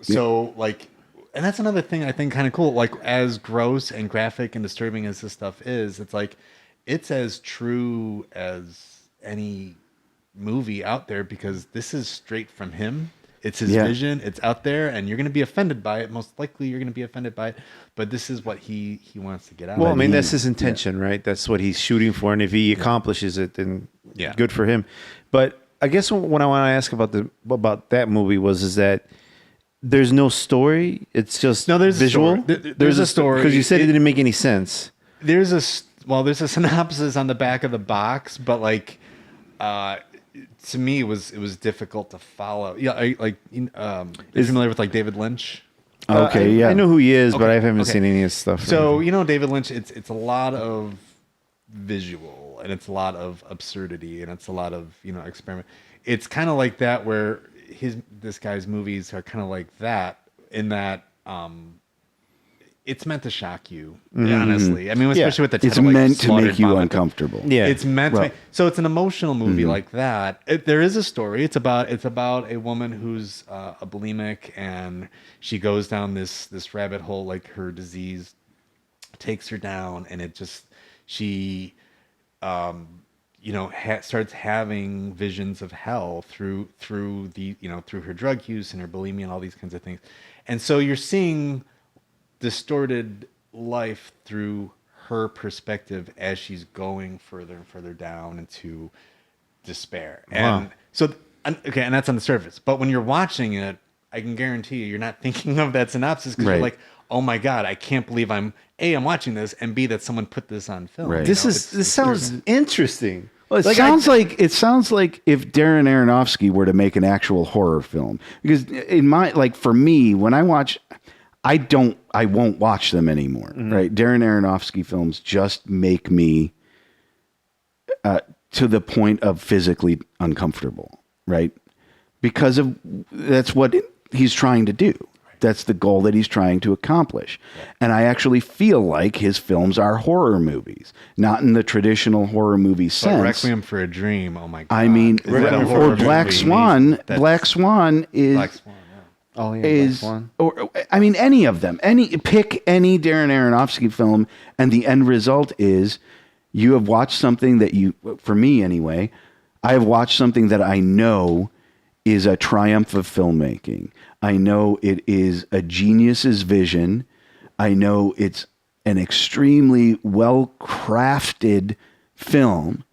So, like, and that's another thing I think kind of cool. Like, as gross and graphic and disturbing as this stuff is, it's like, it's as true as any movie out there, because this is straight from him. It's his vision. It's out there, and you're going to be offended by it. Most likely, you're going to be offended by it. But this is what he wants to get out. Well, of I mean, that's his intention, right? That's what he's shooting for, and if he accomplishes it, then good for him. But I guess what I want to ask about that movie is that there's no story. It's just visual. There's a story, because you said it didn't make any sense. There's a synopsis on the back of the box, but like. To me, it was difficult to follow. Yeah, you're familiar with like David Lynch? Okay, I know who he is, but I haven't seen any of his stuff. So David Lynch, it's a lot of visual, and it's a lot of absurdity, and it's a lot of, experiment. It's kind of like that, where this guy's movies are kind of like that, in that it's meant to shock you, honestly. I mean, especially with the it's meant to make you uncomfortable. Yeah, it's meant to. So it's an emotional movie like that. There is a story. It's about a woman who's a bulimic, and she goes down this rabbit hole. Like, her disease takes her down, and she starts having visions of hell through her drug use and her bulimia and all these kinds of things. And so you're seeing distorted life through her perspective as she's going further and further down into despair. And and that's on the surface. But when you're watching it, I can guarantee you're not thinking of that synopsis, because you're like, oh my God, I can't believe I'm watching this, and B, that someone put this on film. Right. This sounds interesting. Well, it sounds like if Darren Aronofsky were to make an actual horror film. Because for me, when I watch, I won't watch them anymore. Right? Darren Aronofsky films just make me to the point of physically uncomfortable. Right? Because that's what he's trying to do. That's the goal that he's trying to accomplish. And I actually feel like his films are horror movies, not in the traditional horror movie sense. Requiem for a Dream, oh my God. I mean, or Black Swan. Black Swan is... Black Swan, yeah. Oh, yeah, Black Swan. Or, I mean, any of them. Pick any Darren Aronofsky film, and the end result is you have watched something that for me anyway, I have watched something that I know is a triumph of filmmaking. I know it is a genius's vision. I know it's an extremely well-crafted film,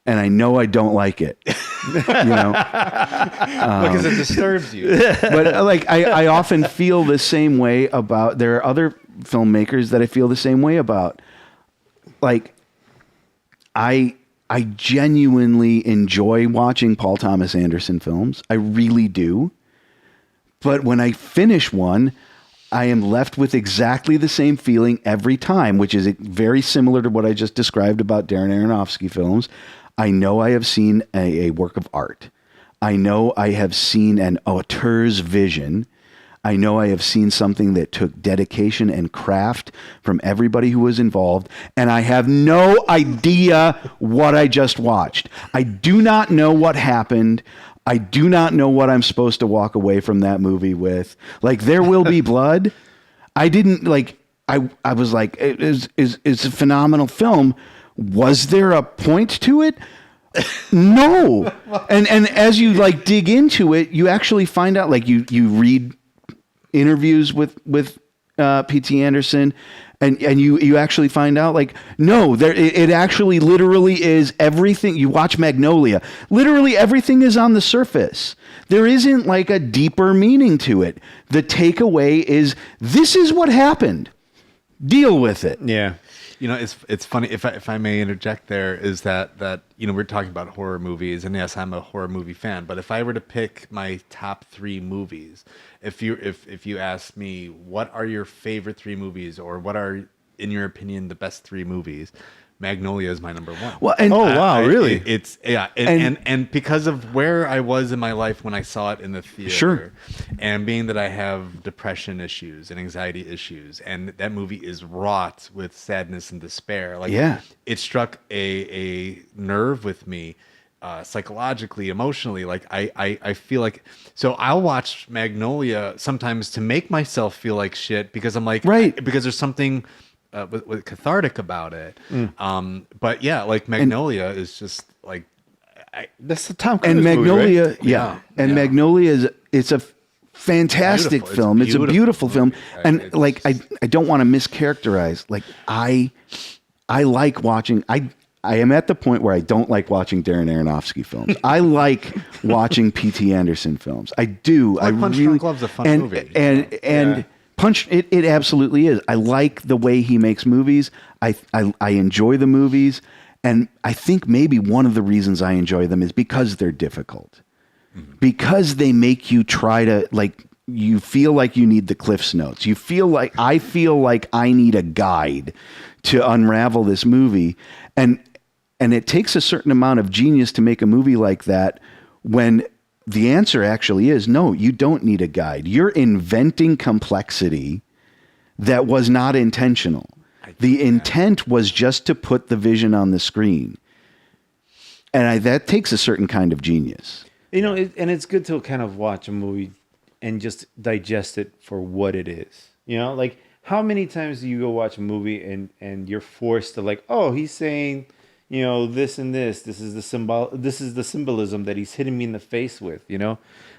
and I know I don't like it. Because it disturbs you. But I often feel the same way about. There are other filmmakers that I feel the same way about. Like, I genuinely enjoy watching Paul Thomas Anderson films. I really do. But when I finish one, I am left with exactly the same feeling every time, which is very similar to what I just described about Darren Aronofsky films. I know I have seen a work of art. I know I have seen an auteur's vision. I know I have seen something that took dedication and craft from everybody who was involved, and I have no idea what I just watched. I do not know what happened. I do not know what I'm supposed to walk away from that movie with. Like, There Will Be Blood. I didn't I was like, it's a phenomenal film. Was there a point to it? No. And as you dig into it, you actually find out, you read interviews with P.T. Anderson, and you actually find out, no, it actually literally is everything. You watch Magnolia, literally everything is on the surface. There isn't a deeper meaning to it. The takeaway is, this is what happened. Deal with it. Yeah. It's funny, if I may interject there, is that we're talking about horror movies, and yes, I'm a horror movie fan, but if I were to pick my top 3 movies, if you ask me what are your favorite 3 movies, or what are, in your opinion, the best 3 movies, Magnolia is my number 1. Well, and really? It's and because of where I was in my life when I saw it in the theater, sure, and being that I have depression issues and anxiety issues, and that movie is wrought with sadness and despair. It struck a nerve with me, psychologically, emotionally. I feel like, so I'll watch Magnolia sometimes to make myself feel like shit, because I'm because there's something with cathartic about it. But yeah, Magnolia is just that's the Tom Cruise and Magnolia, movie, right? Magnolia it's a fantastic film. It's a beautiful film, and I don't want to mischaracterize. I like watching. I am at the point where I don't like watching Darren Aronofsky films. I like watching P.T. Anderson films. I do. Punch Drunk Love's a fun movie. And Punch, it absolutely is. I like the way he makes movies. I enjoy the movies, and I think maybe one of the reasons I enjoy them is because they're difficult, because they make you try to you feel like you need the Cliff's Notes. I feel like I need a guide to unravel this movie. And it takes a certain amount of genius to make a movie like that when the answer actually is, no, you don't need a guide. You're inventing complexity that was not intentional. The intent was just to put the vision on the screen. And that takes a certain kind of genius. And it's good to kind of watch a movie and just digest it for what it is. Like how many times do you go watch a movie and you're forced to like, oh, he's saying, this and this is the symbolism that he's hitting me in the face with,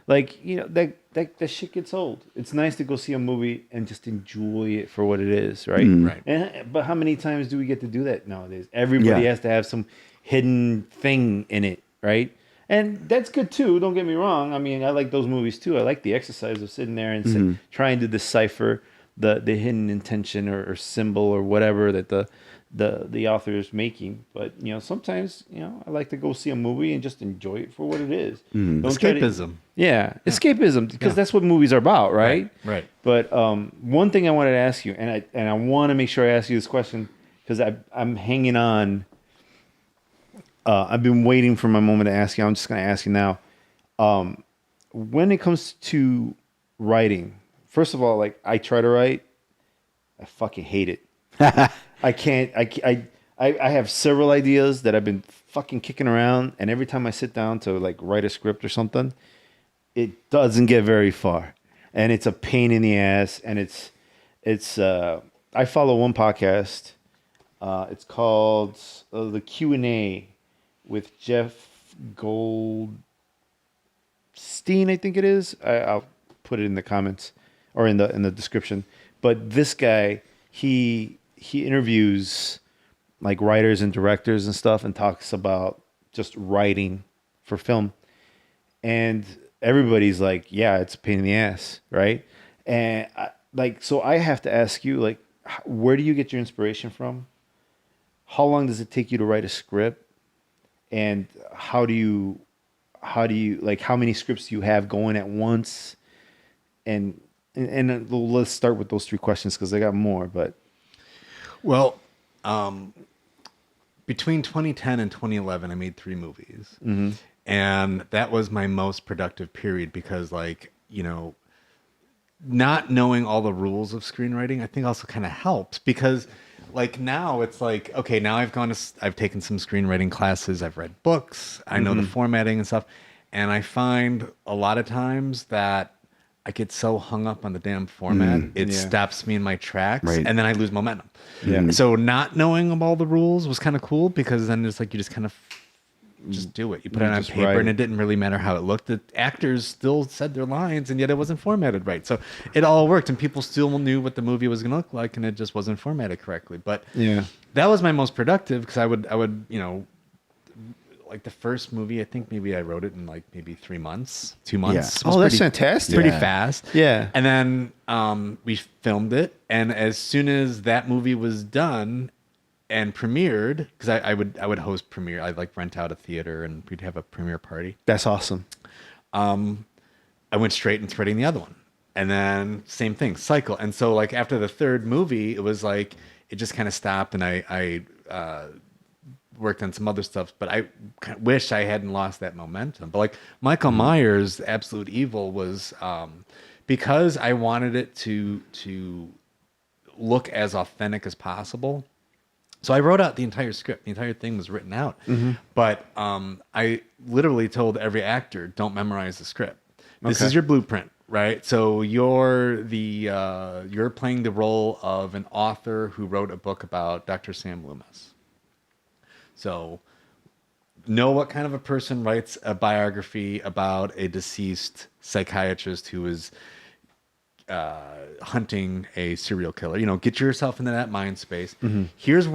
like, that shit gets old. It's nice to go see a movie and just enjoy it for what it is. Right. Right. But how many times do we get to do that nowadays? Everybody has to have some hidden thing in it. Right. And that's good too. Don't get me wrong. I mean, I like those movies too. I like the exercise of sitting there and trying to decipher the hidden intention or symbol or whatever that the author is making. But sometimes I like to go see a movie and just enjoy it for what it is. Escapism. Escapism, because that's what movies are about, right? Right. But one thing I wanted to ask you, and I want to make sure I ask you this question because I'm hanging on. I've been waiting for my moment to ask you. I'm just going to ask you now. When it comes to writing, first of all, like I try to write, I fucking hate it. I can't. I have several ideas that I've been fucking kicking around, and every time I sit down to like write a script or something, it doesn't get very far, and it's a pain in the ass. And it's. I follow one podcast. It's called the Q&A with Jeff Goldstein, I think it is. I'll put it in the comments or in the description. But this guy, he interviews like writers and directors and stuff and talks about just writing for film. And everybody's like, yeah, it's a pain in the ass, right? And so I have to ask you, like, where do you get your inspiration from? How long does it take you to write a script? And how do you like, how many scripts do you have going at once? And let's start with those three questions because I got more, but. Well, between 2010 and 2011, I made 3 movies. Mm-hmm. And that was my most productive period because, like, not knowing all the rules of screenwriting, I think also kind of helps because, like, now it's like, okay, now I've taken some screenwriting classes, I've read books, I know the formatting and stuff, and I find a lot of times that I get so hung up on the damn format, it stops me in my tracks, and then I lose momentum. Yeah. So not knowing all the rules was kind of cool because then it's like you just kind of just do it. You put it on paper, and it didn't really matter how it looked. The actors still said their lines, and yet it wasn't formatted right. So it all worked, and people still knew what the movie was going to look like, and it just wasn't formatted correctly. But that was my most productive because I would like the first movie, I think maybe I wrote it in like maybe 3 months, 2 months. Yeah. Oh, that's fantastic. Pretty fast. Yeah. And then we filmed it, and as soon as that movie was done and premiered, because I would host premiere. I'd like rent out a theater and we'd have a premiere party. That's awesome. I went straight into writing the other one. And then same thing, cycle. And so like after the third movie, it was like, it just kind of stopped and I worked on some other stuff, but I wish I hadn't lost that momentum. But like Michael Myers' Absolute Evil was, because I wanted it to look as authentic as possible. So I wrote out the entire script. The entire thing was written out. But I literally told every actor, don't memorize the script. This is your blueprint, right? So you're playing the role of an author who wrote a book about Dr. Sam Loomis. So know what kind of a person writes a biography about a deceased psychiatrist who is hunting a serial killer. Get yourself into that mind space. And because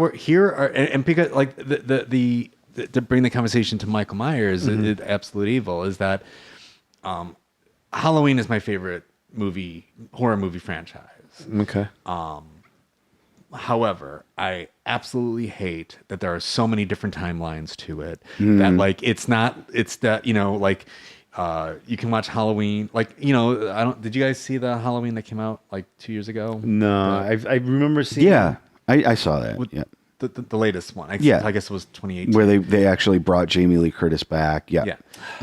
like the to bring the conversation to Michael Myers, Absolute Evil, is that Halloween is my favorite horror movie franchise. Okay. However, I absolutely hate that there are so many different timelines to it. That like it's that like You can watch Halloween. Like, you know, did you guys see the Halloween that came out like 2 years ago? No, I remember seeing. Yeah, I saw that. Yeah. The latest one. I guess it was 2018. Where they actually brought Jamie Lee Curtis back. Yeah. Yeah.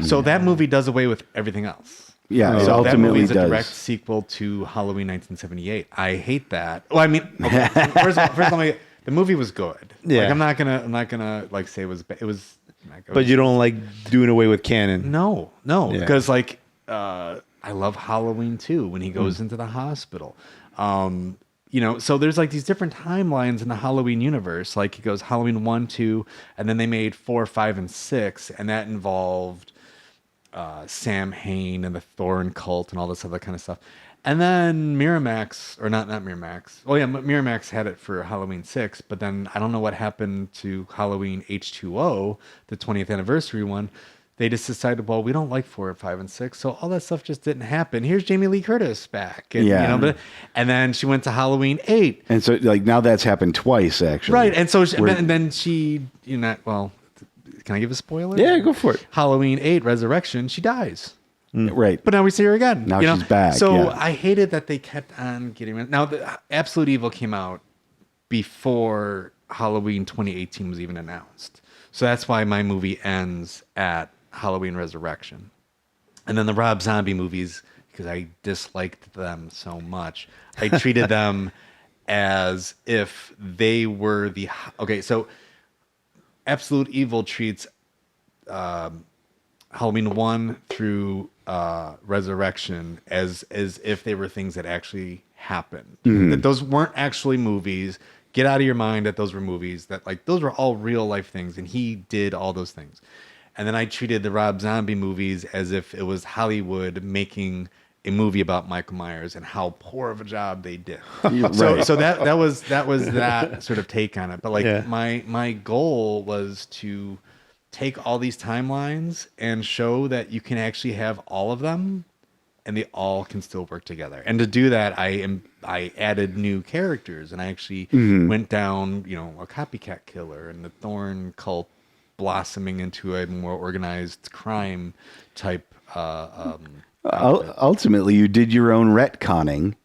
So that movie does away with everything else. Yeah, it So that ultimately movie is a does. direct sequel to Halloween 1978. I hate that. Well, I mean, okay, first let me. The movie was good. Yeah. Like, I'm not gonna like say it was. It was. But you don't like doing away with canon. No, Yeah. because like I love Halloween too when he goes into the hospital. You know, so there's like these different timelines in the Halloween universe. Like he goes Halloween 1, 2, and then they made 4, 5, and 6, and that involved Sam Hain and the Thorn cult and all this other kind of stuff. And then Miramax, or not Miramax. Oh yeah, Miramax had it for Halloween 6, but then I don't know what happened to Halloween H2O, the 20th anniversary one. They just decided, well, we don't like 4, 5, and 6, so all that stuff just didn't happen. Here's Jamie Lee Curtis back, and, Yeah. you know, and then she went to Halloween 8, And so, like, now that's happened twice, actually. right? And so, Where- and then she, you know, well, can I give a spoiler? Yeah, go for it. Halloween 8, Resurrection, she dies. Right. But now we see her again. Now you know? she's back, So yeah. I hated that they kept on getting rid. Now, the Absolute Evil came out before Halloween 2018 was even announced. So that's why my movie ends at Halloween Resurrection. And then the Rob Zombie movies, because I disliked them so much, I treated them as if they were the... Okay, so Absolute Evil treats Halloween 1 through Resurrection as if they were things that actually happened. That those weren't actually movies. Get out of your mind that those were movies. That like those were all real life things, and he did all those things. And then I treated the Rob Zombie movies as if it was Hollywood making a movie about Michael Myers and how poor of a job they did. So that was that sort of take on it. But like my goal was to take all these timelines and show that you can actually have all of them and they all can still work together. And to do that, I added new characters, and I actually went down, you know, a copycat killer and the Thorn cult blossoming into a more organized crime type. Ultimately, you did your own retconning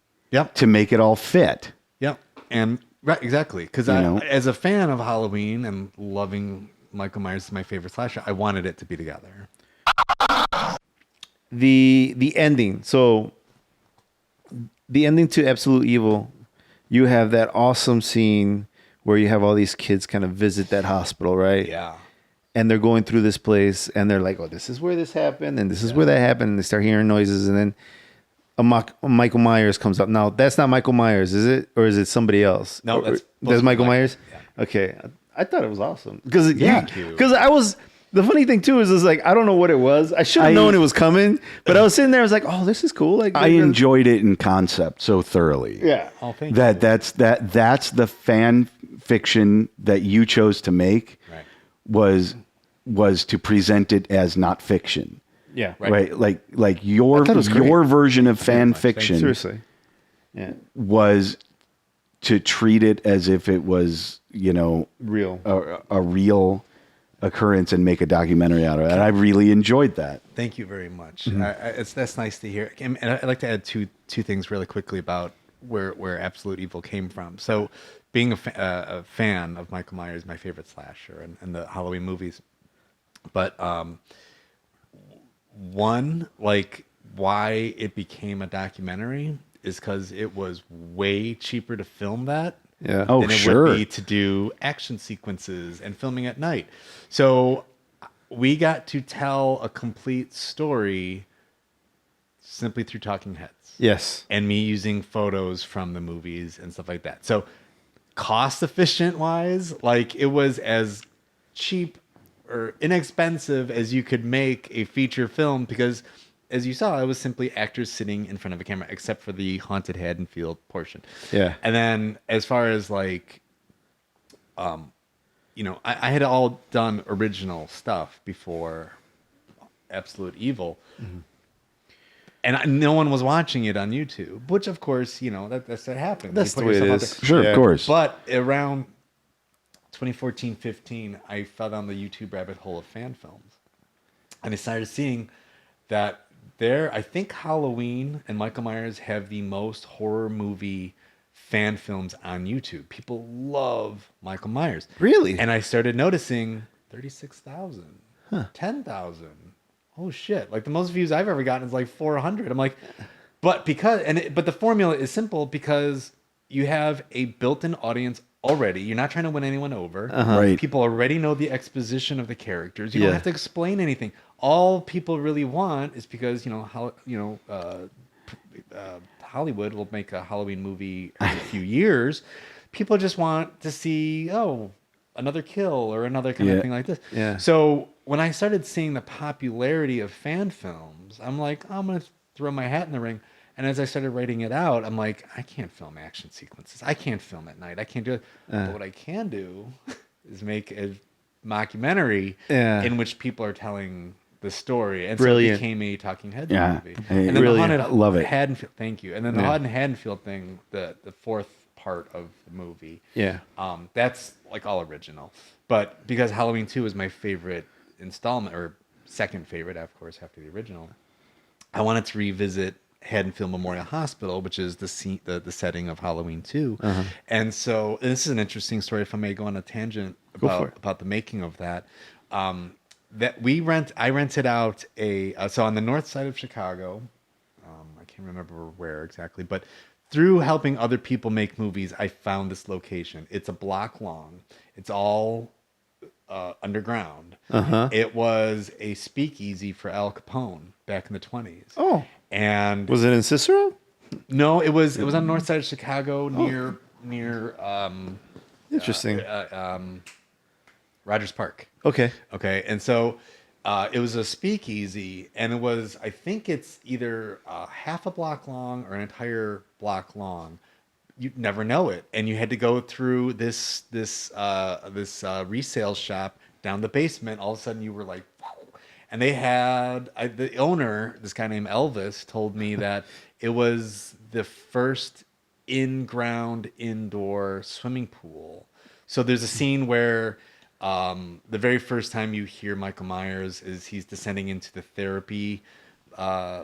to make it all fit. Yep. And right, exactly. Because as a fan of Halloween and loving Michael Myers is my favorite slasher, I wanted it to be together. The ending. So the ending to Absolute Evil, you have that awesome scene where you have all these kids kind of visit that hospital, right? Yeah. And they're going through this place, and they're like, "Oh, this is where this happened, and this is where that happened." And they start hearing noises, and then a Michael Myers comes up. Now, that's not Michael Myers, is it, or is it somebody else? No, that's Michael Myers. Yeah. Okay, I thought it was awesome because Thank you. I was. The funny thing too is like I don't know what it was. I should have known it was coming, but I was sitting there. I was like, "Oh, this is cool." Like I enjoyed it in concept so thoroughly. Yeah. Oh, thank you. That's the fan fiction that you chose to make. Right. Was to present it as not fiction. Yeah. Right. Like your version of fan fiction Seriously. Yeah. was to treat it as if it was, you know, Real. a real occurrence and make a documentary out of it. And I really enjoyed that. Thank you very much. That's nice to hear. And I'd like to add two things really quickly about where Absolute Evil came from. So, being a fan of Michael Myers, my favorite slasher, and the Halloween movies. But one, like, why it became a documentary is because it was way cheaper to film that. Yeah. Oh, than it sure. would be to do action sequences and filming at night. So we got to tell a complete story simply through talking heads. Yes. And me using photos from the movies and stuff like that. So cost efficient wise, like it was as cheap or inexpensive as you could make a feature film because as you saw, it was simply actors sitting in front of a camera, except for the haunted Haddonfield portion. Yeah. And then as far as like, you know, I had all done original stuff before Absolute Evil. Mm-hmm. And no one was watching it on YouTube, which of course, you know, that's what happens. That's the way it is. Sure, Yeah. of course. But around 2014-15, I fell down the YouTube rabbit hole of fan films. And I started seeing that I think Halloween and Michael Myers have the most horror movie fan films on YouTube. People love Michael Myers. Really? And I started noticing 36,000, 10,000. Oh shit. Like the most views I've ever gotten is like 400. I'm like, but the formula is simple because you have a built-in audience already. You're not trying to win anyone over. Right. People already know the exposition of the characters. You don't have to explain anything. All people really want is because, Hollywood will make a Halloween movie in a few years. People just want to see, another kill or another kind of thing like this. Yeah. So when I started seeing the popularity of fan films, I'm like, I'm going to throw my hat in the ring. And as I started writing it out, I'm like, I can't film action sequences. I can't film at night. I can't do it. But what I can do is make a mockumentary in which people are telling the story. And Brilliant. so it became a talking heads movie. And And then really the haunted love it. Haddonfield, thank you. And then the haunted Haddonfield thing, the fourth part of the movie. Yeah. That's like all original. But because Halloween 2 is my favorite installment, or second favorite, of course, after the original, I wanted to revisit Haddonfield Memorial Hospital, which is the setting of Halloween 2. And so this is an interesting story, if I may go on a tangent about the making of that. I rented out so on the north side of Chicago, I can't remember where exactly, but through helping other people make movies, I found this location. It's a block long. It's all underground. It was a speakeasy for Al Capone back in the 1920s. Oh. And Was it in Cicero? no, it was on the north side of Chicago near Interesting. Rogers Park. Okay. And so it was a speakeasy, and it was, I think it's either half a block long or an entire block long. You'd never know it, and you had to go through this resale shop down the basement. All of a sudden, you were like, wow. And they had the owner, this guy named Elvis, told me that it was the first in-ground indoor swimming pool. So there's a scene where the very first time you hear Michael Myers is he's descending into the therapy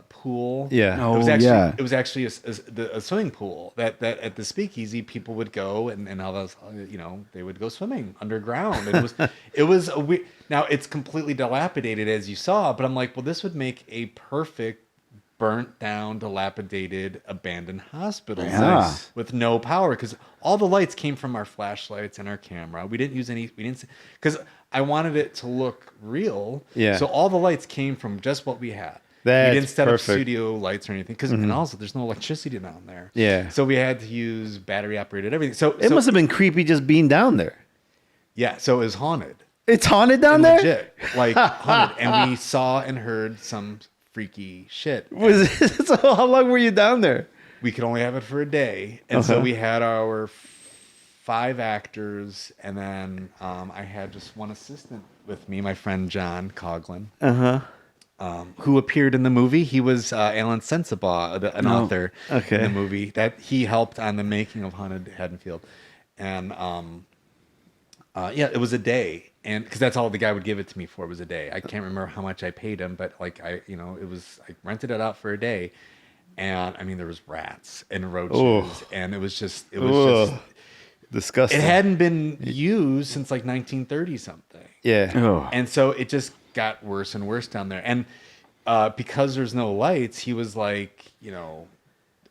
pool. Yeah. It was actually a swimming pool that at the speakeasy people would go and all those, they would go swimming underground. It was a weird. Now it's completely dilapidated as you saw, but I'm like, well, this would make a perfect burnt down, dilapidated, abandoned hospital with no power, because all the lights came from our flashlights and our camera. We didn't use any. Because I wanted it to look real. Yeah. So all the lights came from just what we had. We didn't set up studio lights or anything, because and also there's no electricity down there. Yeah. So we had to use battery operated everything. So it must have been creepy just being down there. Yeah. So it was haunted. It's haunted down there. Legit, like haunted, and we saw and heard some freaky shit. So how long were you down there? We could only have it for a day, and so we had our 5 actors, and then I had just one assistant with me, my friend John Coughlin, who appeared in the movie. He was Alan Sensabaugh, an author in the movie, that he helped on the making of Haunted Haddonfield. And it was a day, and because that's all the guy would give it to me for, was a day. I can't remember how much I paid him, but like I rented it out for a day, and I mean there was rats and roaches, and it was just disgusting. It hadn't been used since like 1930 something. Yeah. And so it just got worse and worse down there. And because there's no lights, he was like,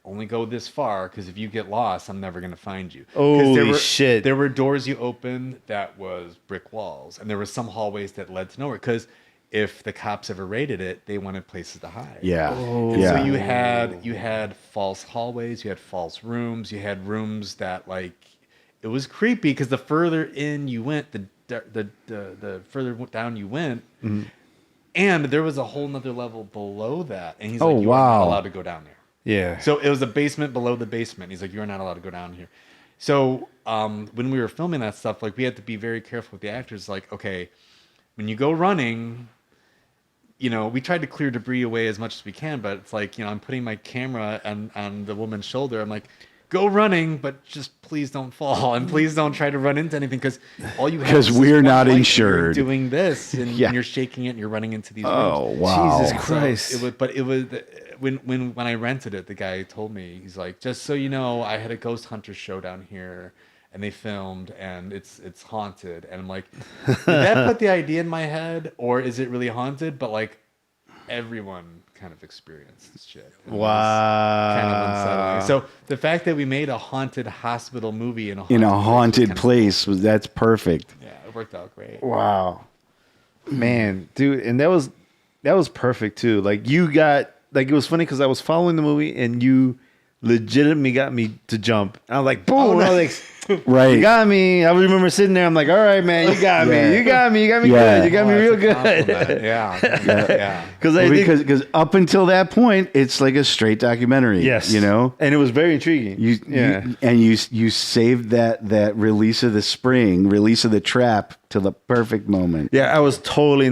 only go this far, because if you get lost, I'm never going to find you. Holy shit. There were doors you opened that was brick walls, and there were some hallways that led to nowhere, because if the cops ever raided it, they wanted places to hide. Yeah. And so you had false hallways, you had false rooms, you had rooms that, like, it was creepy, because the further in you went, the further down you went, and there was a whole nother level below that, and he's like, you are not allowed to go down there. Yeah. So it was a basement below the basement. He's like, you're not allowed to go down here. So when we were filming that stuff, like, we had to be very careful with the actors. Like, okay, when you go running, we tried to clear debris away as much as we can, but it's like, I'm putting my camera on the woman's shoulder. I'm like, go running, but just please don't fall and please don't try to run into anything because all you have because we're not insured. Doing this and you're shaking it and you're running into these rooms. Oh wow, Jesus Christ! So it was when I rented it, the guy told me, he's like, just so you know, I had a ghost hunter show down here. And they filmed, and it's haunted. And I'm like, did that put the idea in my head, or is it really haunted? But like, everyone kind of experienced this shit. Wow. Kind of unsettling. So the fact that we made a haunted hospital movie in a haunted place, that's perfect. Yeah, it worked out great. Wow, man, dude, and that was perfect too. Like you got it was funny because I was following the movie, and you legitimately got me to jump. I was like, boom, Oh, no. Alex. Right. You got me. I remember sitting there. I'm like, all right, man, you got me. You got me. You got me Yeah. good. You got me real good. Yeah. Because up until that point, it's like a straight documentary. Yes. You know? And it was very intriguing. You saved that release of the spring, release of the trap to the perfect moment. Yeah, I was totally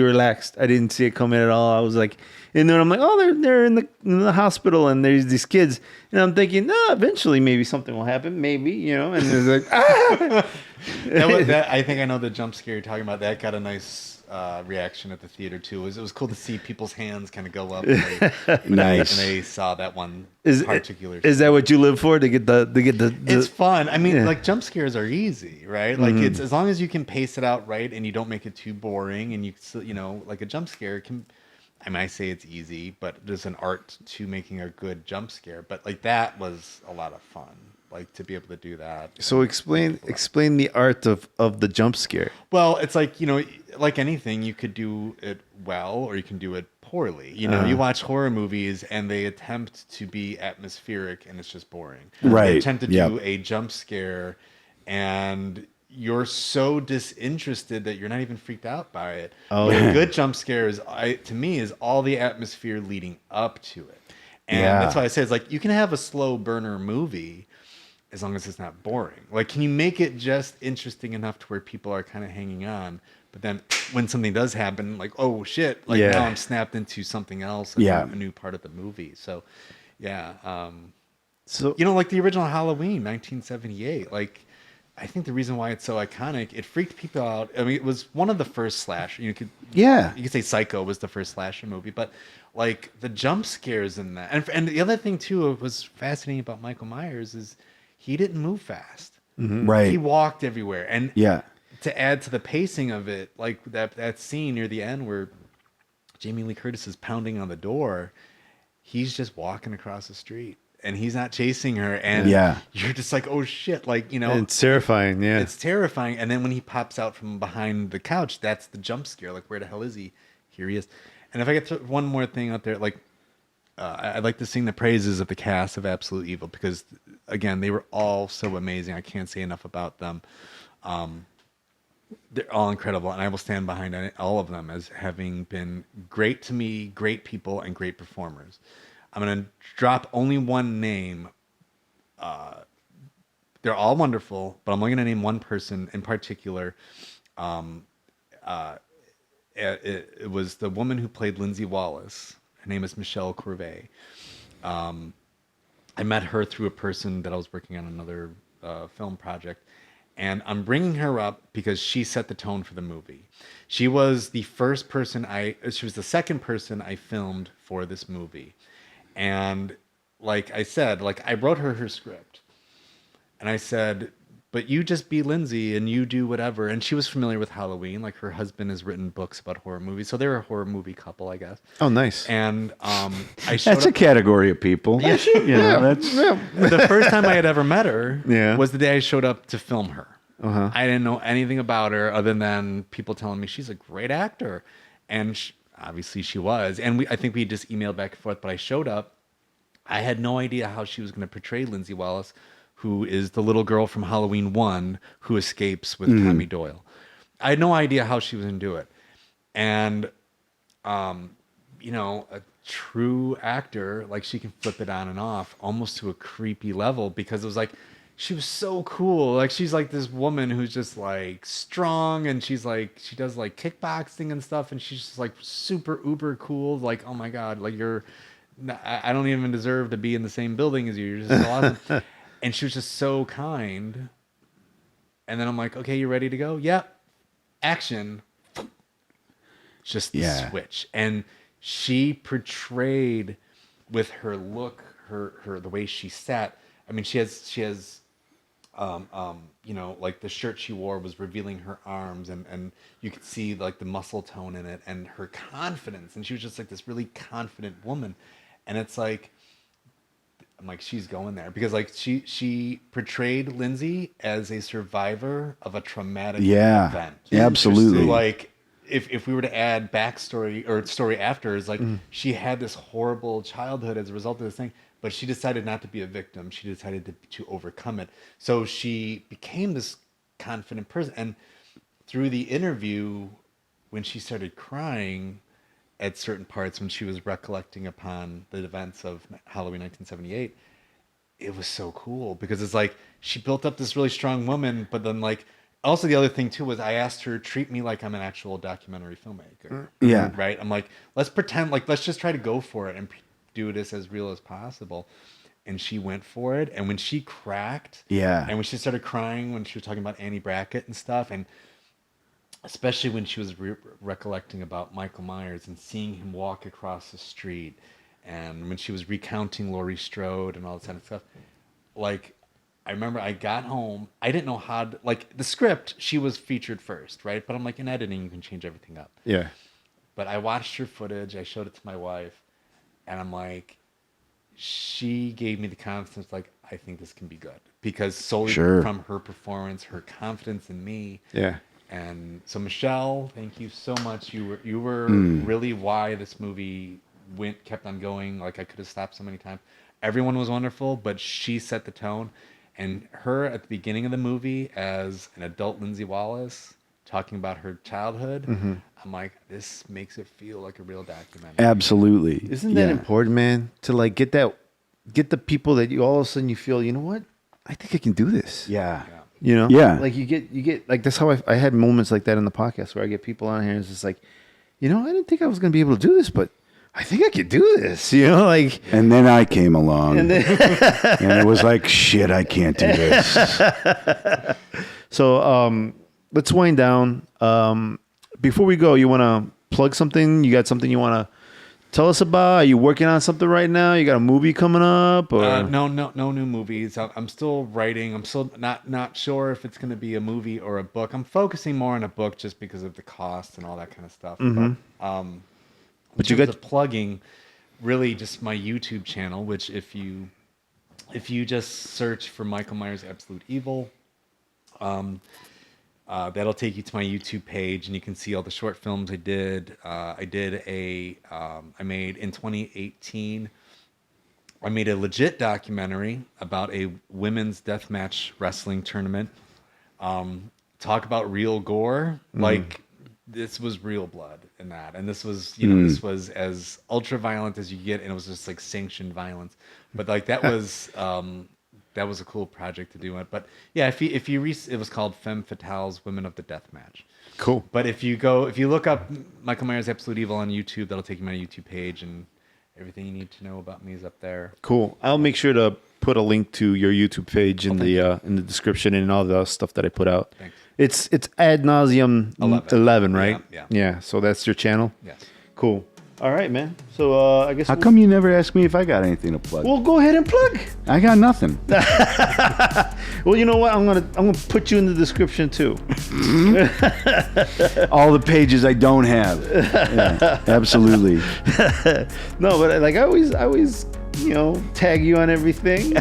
relaxed. I didn't see it coming at all. I was like, and then I'm like, oh, they're in the hospital, and there's these kids, and I'm thinking, no, eventually maybe something will happen, maybe, you know. And there's like, I think I know the jump scare you're talking about. That got a nice reaction at the theater too. It was cool to see people's hands kind of go up. And Nice. And they saw that one particular. Is that what you live for? To get the It's fun. I mean, like jump scares are easy, right? Like it's as long as you can pace it out right and you don't make it too boring, and you know, like a jump scare can. I mean, I say it's easy, but there's an art to making a good jump scare. But like that was a lot of fun, like to be able to do that. So explain the art of the jump scare. Well, it's like, you know, like anything, you could do it well or you can do it poorly. You know, you watch horror movies and they attempt to be atmospheric and it's just boring. Right. They attempt to do a jump scare and you're so disinterested that you're not even freaked out by it. Oh, But a good jump scare to me is all the atmosphere leading up to it. And that's why I say it's like you can have a slow burner movie as long as it's not boring. Like, can you make it just interesting enough to where people are kind of hanging on? But then when something does happen, like, oh shit, like now I'm snapped into something else, a new part of the movie. So, so you know, like the original Halloween, 1978, like. I think the reason why it's so iconic, it freaked people out. I mean, it was one of the first slasher. You could say Psycho was the first slasher movie, but like the jump scares in that, and the other thing too was fascinating about Michael Myers is he didn't move fast. Mm-hmm. Right, he walked everywhere, and to add to the pacing of it, like that scene near the end where Jamie Lee Curtis is pounding on the door, he's just walking across the street. And he's not chasing her, and you're just like, oh shit, like, you know, it's terrifying. Yeah, it's terrifying. And then when he pops out from behind the couch, that's the jump scare. Like, where the hell is he? Here he is. And if I could throw one more thing out there, like, I'd like to sing the praises of the cast of Absolute Evil because, again, they were all so amazing. I can't say enough about them. They're all incredible, and I will stand behind all of them as having been great to me, great people, and great performers. I'm going to drop only one name. They're all wonderful, but I'm only going to name one person in particular. It was the woman who played Lindsay Wallace. Her name is Michelle Corvae. I met her through a person that I was working on another film project. And I'm bringing her up because she set the tone for the movie. She was the second person I filmed for this movie. And like I said, like I wrote her script and I said, but you just be Lindsay and you do whatever. And she was familiar with Halloween. Like her husband has written books about horror movies. So they're a horror movie couple, I guess. Oh, nice. And I showed that's a category of people. Yeah, the first time I had ever met her was the day I showed up to film her. Uh-huh. I didn't know anything about her other than people telling me she's a great actor. And obviously she was. And I think we just emailed back and forth, but I showed up. I had no idea how she was going to portray Lindsay Wallace, who is the little girl from Halloween 1 who escapes with Tommy Doyle. I had no idea how she was going to do it. And, you know, a true actor, like she can flip it on and off almost to a creepy level because it was like, she was so cool. Like she's like this woman who's just like strong and she's like, she does like kickboxing and stuff. And she's just like super uber cool. Like, oh my God, like you're I don't even deserve to be in the same building as you. You're just so awesome. And she was just so kind. And then I'm like, okay, you ready to go? Yep. Action. Just the switch. And she portrayed with her look, her the way she sat. I mean, she has like the shirt she wore was revealing her arms, and you could see like the muscle tone in it and her confidence. And she was just like this really confident woman. And it's like, I'm like, she's going there because like she portrayed Lindsay as a survivor of a traumatic event. Absolutely. So like if we were to add backstory or story after, is like she had this horrible childhood as a result of this thing, but she decided not to be a victim. She decided to overcome it. So she became this confident person. And through the interview, when she started crying at certain parts, when she was recollecting upon the events of Halloween 1978, it was so cool because it's like she built up this really strong woman, but then like also the other thing too was I asked her, treat me like I'm an actual documentary filmmaker. Yeah. Right? I'm like, let's pretend, like let's just try to go for it and do this as real as possible. And she went for it. And when she cracked, and when she started crying when she was talking about Annie Brackett and stuff, and especially when she was recollecting about Michael Myers and seeing him walk across the street, and when she was recounting Laurie Strode and all this kind of stuff, like I remember I got home, I didn't know how to, like the script, she was featured first, right? But I'm like, in editing, you can change everything up. Yeah. But I watched her footage, I showed it to my wife, and I'm like, she gave me the confidence, like, I think this can be good. Because solely from her performance, her confidence in me. Yeah. And so Michelle, thank you so much. You were really why this movie kept on going. Like I could have stopped so many times. Everyone was wonderful, but she set the tone. And her at the beginning of the movie as an adult Lindsay Wallace talking about her childhood, I'm like, this makes it feel like a real documentary. Absolutely. Isn't that important, man? To like get the people that you all of a sudden you feel, you know what? I think I can do this. Yeah. You know? Yeah. Like you get like that's how I had moments like that in the podcast where I get people on here and it's just like, you know, I didn't think I was gonna be able to do this, but I think I could do this, you know, like. And then I came along, and it was like, shit, I can't do this. So let's wind down. Before we go, you want to plug something? You got something you want to tell us about? Are you working on something right now? You got a movie coming up? Or? No new movies. I'm still writing. I'm still not sure if it's going to be a movie or a book. I'm focusing more on a book just because of the cost and all that kind of stuff. But you got plugging, really just my YouTube channel, which if you just search for Michael Myers Absolute Evil, that'll take you to my YouTube page, and you can see all the short films I did. I made in 2018. I made a legit documentary about a women's deathmatch wrestling tournament. Talk about real gore, like. This was real blood in that, and this was, this was as ultra violent as you get, and it was just like sanctioned violence. But like that was a cool project to do it. But yeah, it was called Femme Fatales, Women of the Deathmatch. Cool. But if you look up Michael Myers Absolute Evil on YouTube, that'll take you to my YouTube page, and everything you need to know about me is up there. Cool. I'll make sure to put a link to your YouTube page in the description and all the stuff that I put out. Thanks. It's Ad Nauseum 11, right? Yeah. So that's your channel? Yes. Cool. All right, man. So I guess How come you never ask me if I got anything to plug? Well, go ahead and plug. I got nothing. Well, you know what? I'm gonna put you in the description too. All the pages I don't have. Yeah, absolutely. No, but like I always, tag you on everything.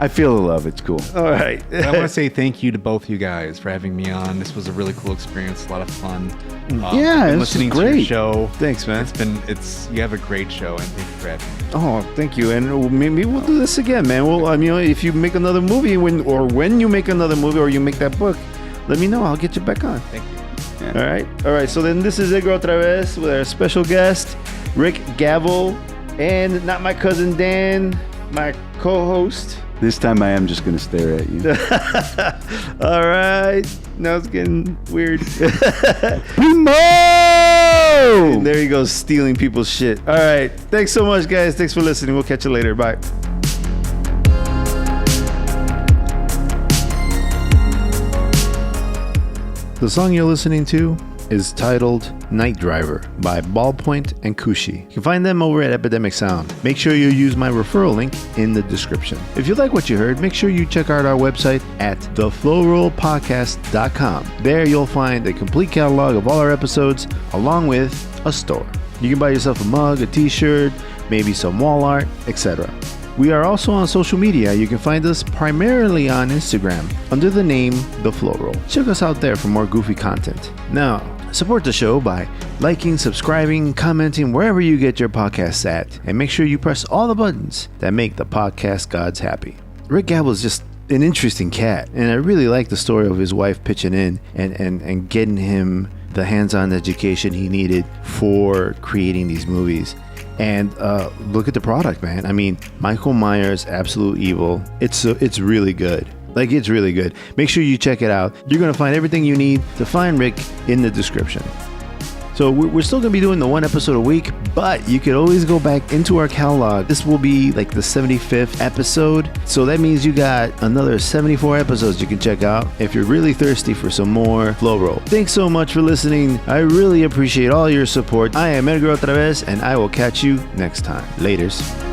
I feel the love. It's cool. All right. I want to say thank you to both you guys for having me on. This was a really cool experience, a lot of fun. Yeah, it's listening great. to your show. Thanks, man. You have a great show, and thank you for having me. Oh, thank you. And maybe we'll do this again, man. Well, if you make another movie when you make another movie or you make that book, let me know. I'll get you back on. Thank you. Yeah. All right. So then this is Igor OtraVez with our special guest, Rick Gawel, and Not-My-Cousin Dan, my co-host. This time I am just going to stare at you. All right. Now it's getting weird. Primo! Whoa! And there he goes, stealing people's shit. All right. Thanks so much, guys. Thanks for listening. We'll catch you later. Bye. The song you're listening to is titled Night Driver by Ballpoint and Kushi. You can find them over at Epidemic Sound. Make sure you use my referral link in the description. If you like what you heard, make sure you check out our website at theflowrollpodcast.com. There you'll find a complete catalog of all our episodes along with a store. You can buy yourself a mug, a t-shirt, maybe some wall art, etc. We are also on social media. You can find us primarily on Instagram under the name The Flow Roll. Check us out there for more goofy content. Now, support the show by liking, subscribing, commenting wherever you get your podcasts at, and make sure you press all the buttons that make the podcast gods happy. Rick Gawel is just an interesting cat, and I really like the story of his wife pitching in and getting him the hands-on education he needed for creating these movies. And look at the product, man. I mean, Michael Myers' Absolute Evil. It's really good. Like, it's really good. Make sure you check it out. You're going to find everything you need to find Rick in the description. So we're still going to be doing the one episode a week, but you could always go back into our catalog. This will be like the 75th episode. So that means you got another 74 episodes you can check out if you're really thirsty for some more Flow Roll. Thanks so much for listening. I really appreciate all your support. I am Edgar OtraVez, and I will catch you next time. Laters.